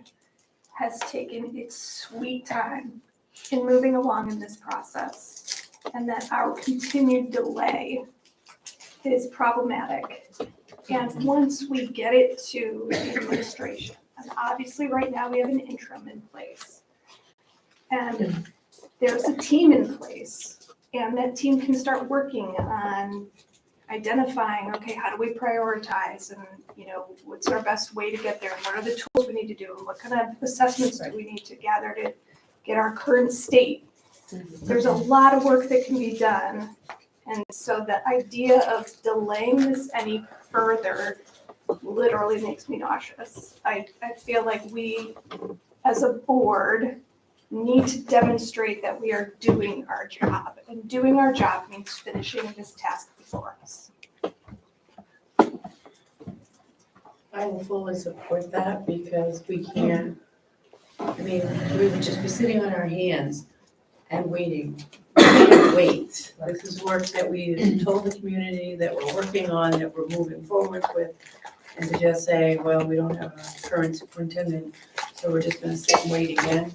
has taken its sweet time in moving along in this process, and that our continued delay is problematic. And once we get it to administration, and obviously right now we have an interim in place, and there's a team in place, and that team can start working on identifying, okay, how do we prioritize, and what's our best way to get there, and what are the tools we need to do, and what kind of assessments do we need to gather to get our current state. There's a lot of work that can be done, and so the idea of delaying this any further literally makes me nauseous. I feel like we, as a board, need to demonstrate that we are doing our job, and doing our job means finishing this task before us. I will fully support that because we can't, we would just be sitting on our hands and waiting. We can't wait. This is work that we told the community that we're working on, that we're moving forward with. And to just say, well, we don't have a current superintendent, so we're just gonna sit and wait again.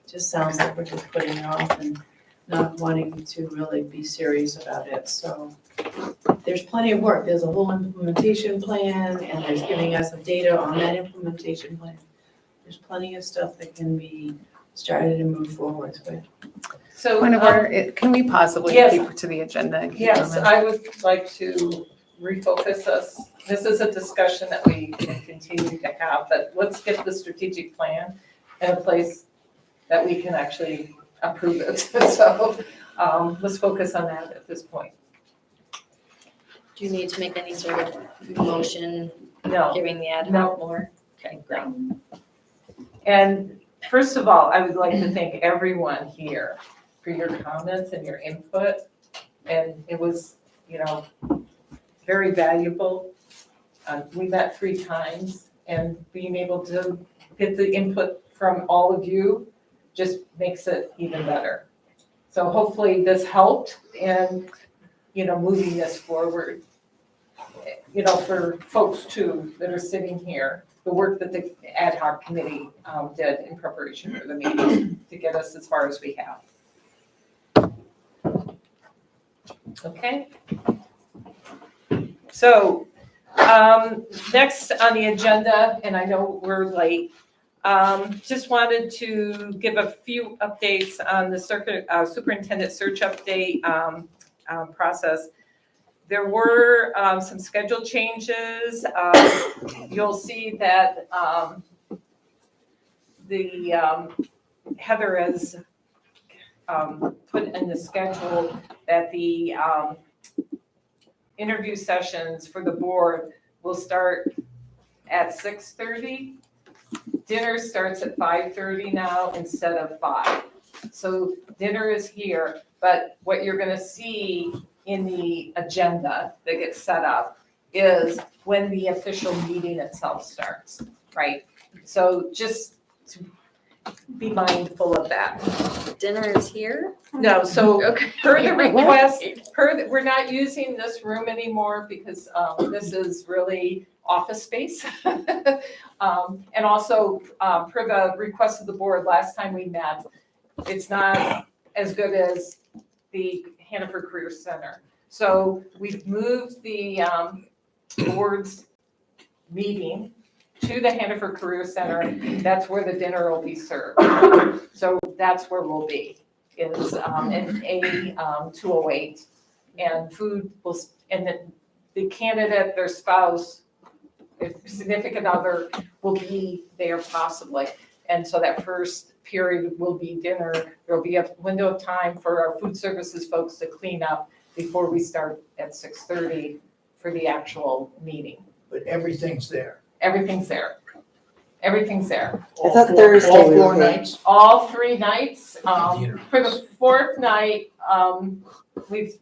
Just sounds like we're just putting it off and not wanting to really be serious about it. So there's plenty of work. There's a whole implementation plan, and there's giving us some data on that implementation plan. There's plenty of stuff that can be started and moved forward with. So, Point of order, can we possibly yes. keep to the agenda? and keep yes, moving? I would like to refocus us. This is a discussion that we can continue to have, but let's get the strategic plan in a place that we can actually approve it. So let's focus on that at this point. Do you need to make any sort of motion No. giving the ad No. hoc more? Okay, great. And first of all, I would like to thank everyone here for your comments and your input. And it was, very valuable. We met 3 times, and being able to get the input from all of you just makes it even better. So hopefully this helped in, moving this forward. For folks too that are sitting here, the work that the ad hoc committee did in preparation for the meeting to get us as far as we have. Okay. So next on the agenda, and I know we're late, just wanted to give a few updates on the superintendent search update process. There were some schedule changes. You'll see that Heather has put in the schedule that the interview sessions for the board will start at 6:30. Dinner starts at 5:30 now instead of 5. So dinner is here, but what you're gonna see in the agenda that gets set up is when the official meeting itself starts, right? So just to be mindful of that. Dinner is here? No, so Okay. per the request, we're not using this room anymore because this is really office space. And also, per the request of the board, last time we met, it's not as good as the Hannaford Career Center. So we've moved the board's meeting to the Hannaford Career Center. That's where the dinner will be served. So that's where we'll be, is in A208. And food will, and the candidate, their spouse, if significant other will be there possibly. And so that first period will be dinner. There'll be a window of time for our food services folks to clean up before we start at 6:30 for the actual meeting. But everything's there. Everything's there. Everything's there. I thought Thursday All was 4 good. nights? All 3 nights. For the 4th night, we've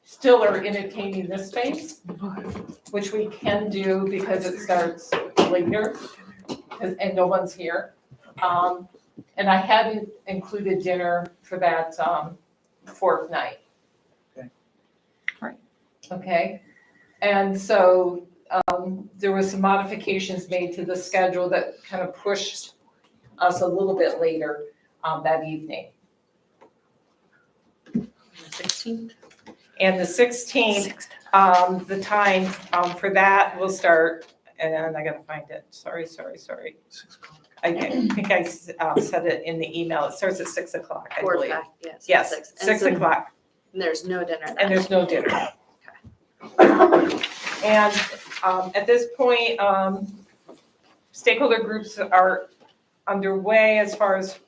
still are entertaining this space, which we can do because it starts later and no one's here. And I hadn't included dinner for that 4th night. Okay. Right. Okay. And so there was some modifications made to the schedule that kind of pushed us a little bit later that evening. 16th. And the 16th, the time for that will start, and I gotta find it, sorry. I think I said it in the email, it starts at 6 o'clock, I Board believe. pack, yes. Yes, 6. 6 And so o'clock, there's no dinner then. and there's no dinner. And at this point, stakeholder groups are underway as far as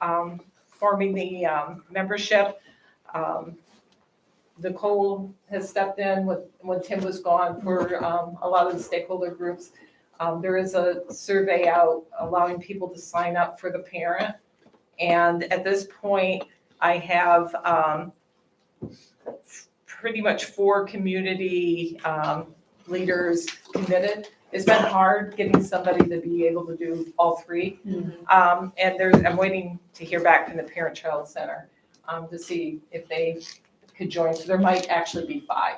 forming the membership. Nicole has stepped in when Tim was gone for a lot of the stakeholder groups. There is a survey out allowing people to sign up for the parent. And at this point, I have pretty much 4 community leaders committed. It's been hard getting somebody to be able to do all 3. And I'm waiting to hear back from the Parent-Child Center to see if they could join. So there might actually be 5.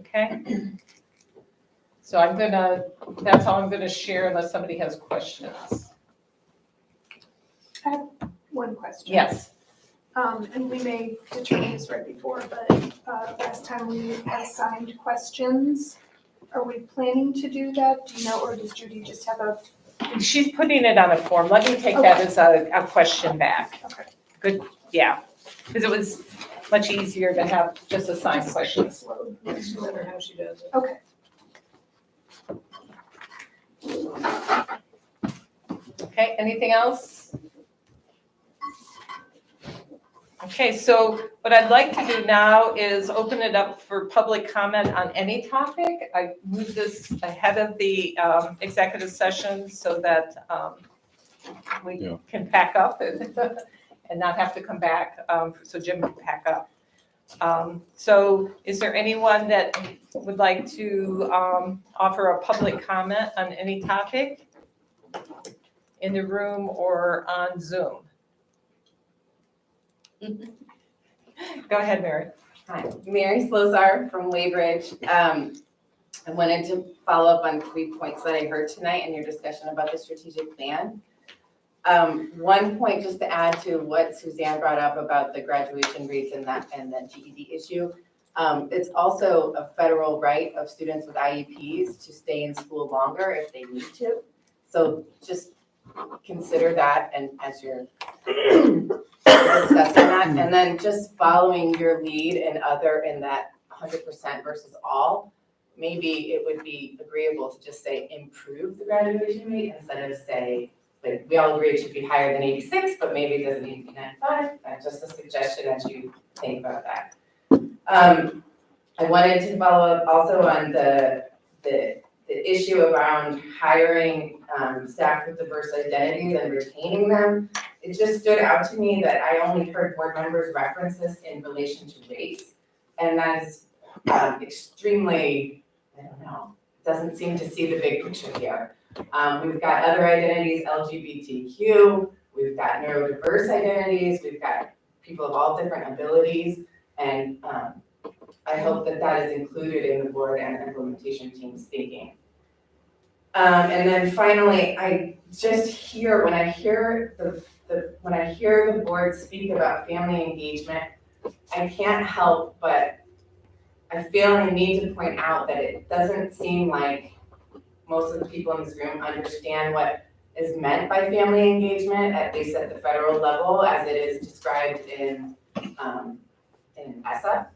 Okay. So that's all I'm gonna share unless somebody has questions. I have one question. Yes. And we may determine this right before, but last time we assigned questions. Are we planning to do that? Do you know, or does Judy just have a? She's putting it on a form. Let me take that as a question back. Okay. Good, yeah. Because it was much easier to have just assigned questions. Just let her how she does it. Okay. Okay, anything else? Okay, so what I'd like to do now is open it up for public comment on any topic. I moved this ahead of the executive session so that we can pack up and not have to come back, so Jim can pack up. So is there anyone that would like to offer a public comment on any topic in the room or on Zoom? Go ahead, Mary. Hi, Mary Slozar from Waybridge. I wanted to follow up on 3 points that I heard tonight in your discussion about the strategic plan. One point just to add to what Suzanne brought up about the graduation rates and the GED issue. It's also a federal right of students with IEPs to stay in school longer if they need to. So just consider that and as you're discussing that. And then just following your lead in that 100% versus all, maybe it would be agreeable to just say improve the graduation rate instead of say, like, we all agree it should be higher than 86, but maybe it doesn't need to be 95. That's just a suggestion as you think about that. I wanted to follow up also on the issue around hiring staff with diverse identities and retaining them. It just stood out to me that I only heard board members reference this in relation to race. And that is extremely, I don't know, doesn't seem to see the big picture here. We've got other identities, LGBTQ, we've got neurodiverse identities, we've got people of all different abilities, and I hope that that is included in the board and implementation team's thinking. And then finally, I just hear, when I hear the board speak about family engagement, I can't help but I feel I need to point out that it doesn't seem like most of the people in this room understand what is meant by family engagement, at least at the federal level, as it is described in ESSA.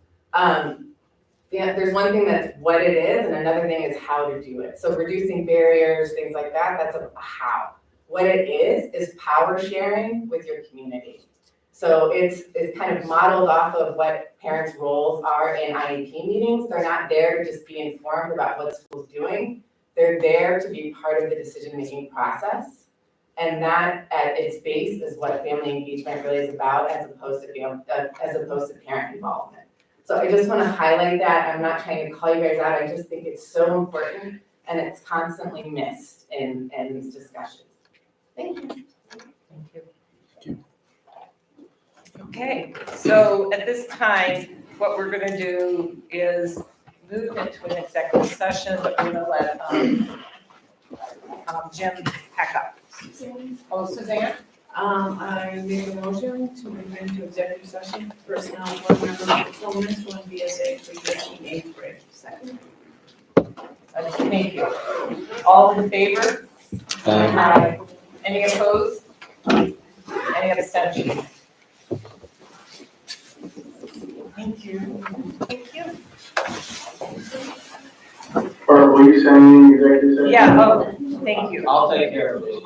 There's one thing that's what it is, and another thing is how to do it. So reducing barriers, things like that, that's a how. What it is power sharing with your community. So it's kind of modeled off of what parents' roles are in IEP meetings. They're not there to just be informed about what school's doing. They're there to be part of the decision-making process. And that at its base is what family engagement really is about, as opposed to parent involvement. So I just want to highlight that. I'm not trying to call you guys out. I just think it's so important and it's constantly missed in these discussions. Thank you. Thank you. Okay, so at this time, what we're gonna do is move into an executive session, but we're gonna let Jim pack up. Oh, Suzanne? I make a motion to move into executive session, personnel, board member performance, one BSA 313 eighth grade. Second. Thank you. All in favor? Aye. Any opposed? Any abstentions? Thank you. Thank you. Or will you send me executive session? Yeah, oh, thank you. I'll take care of it.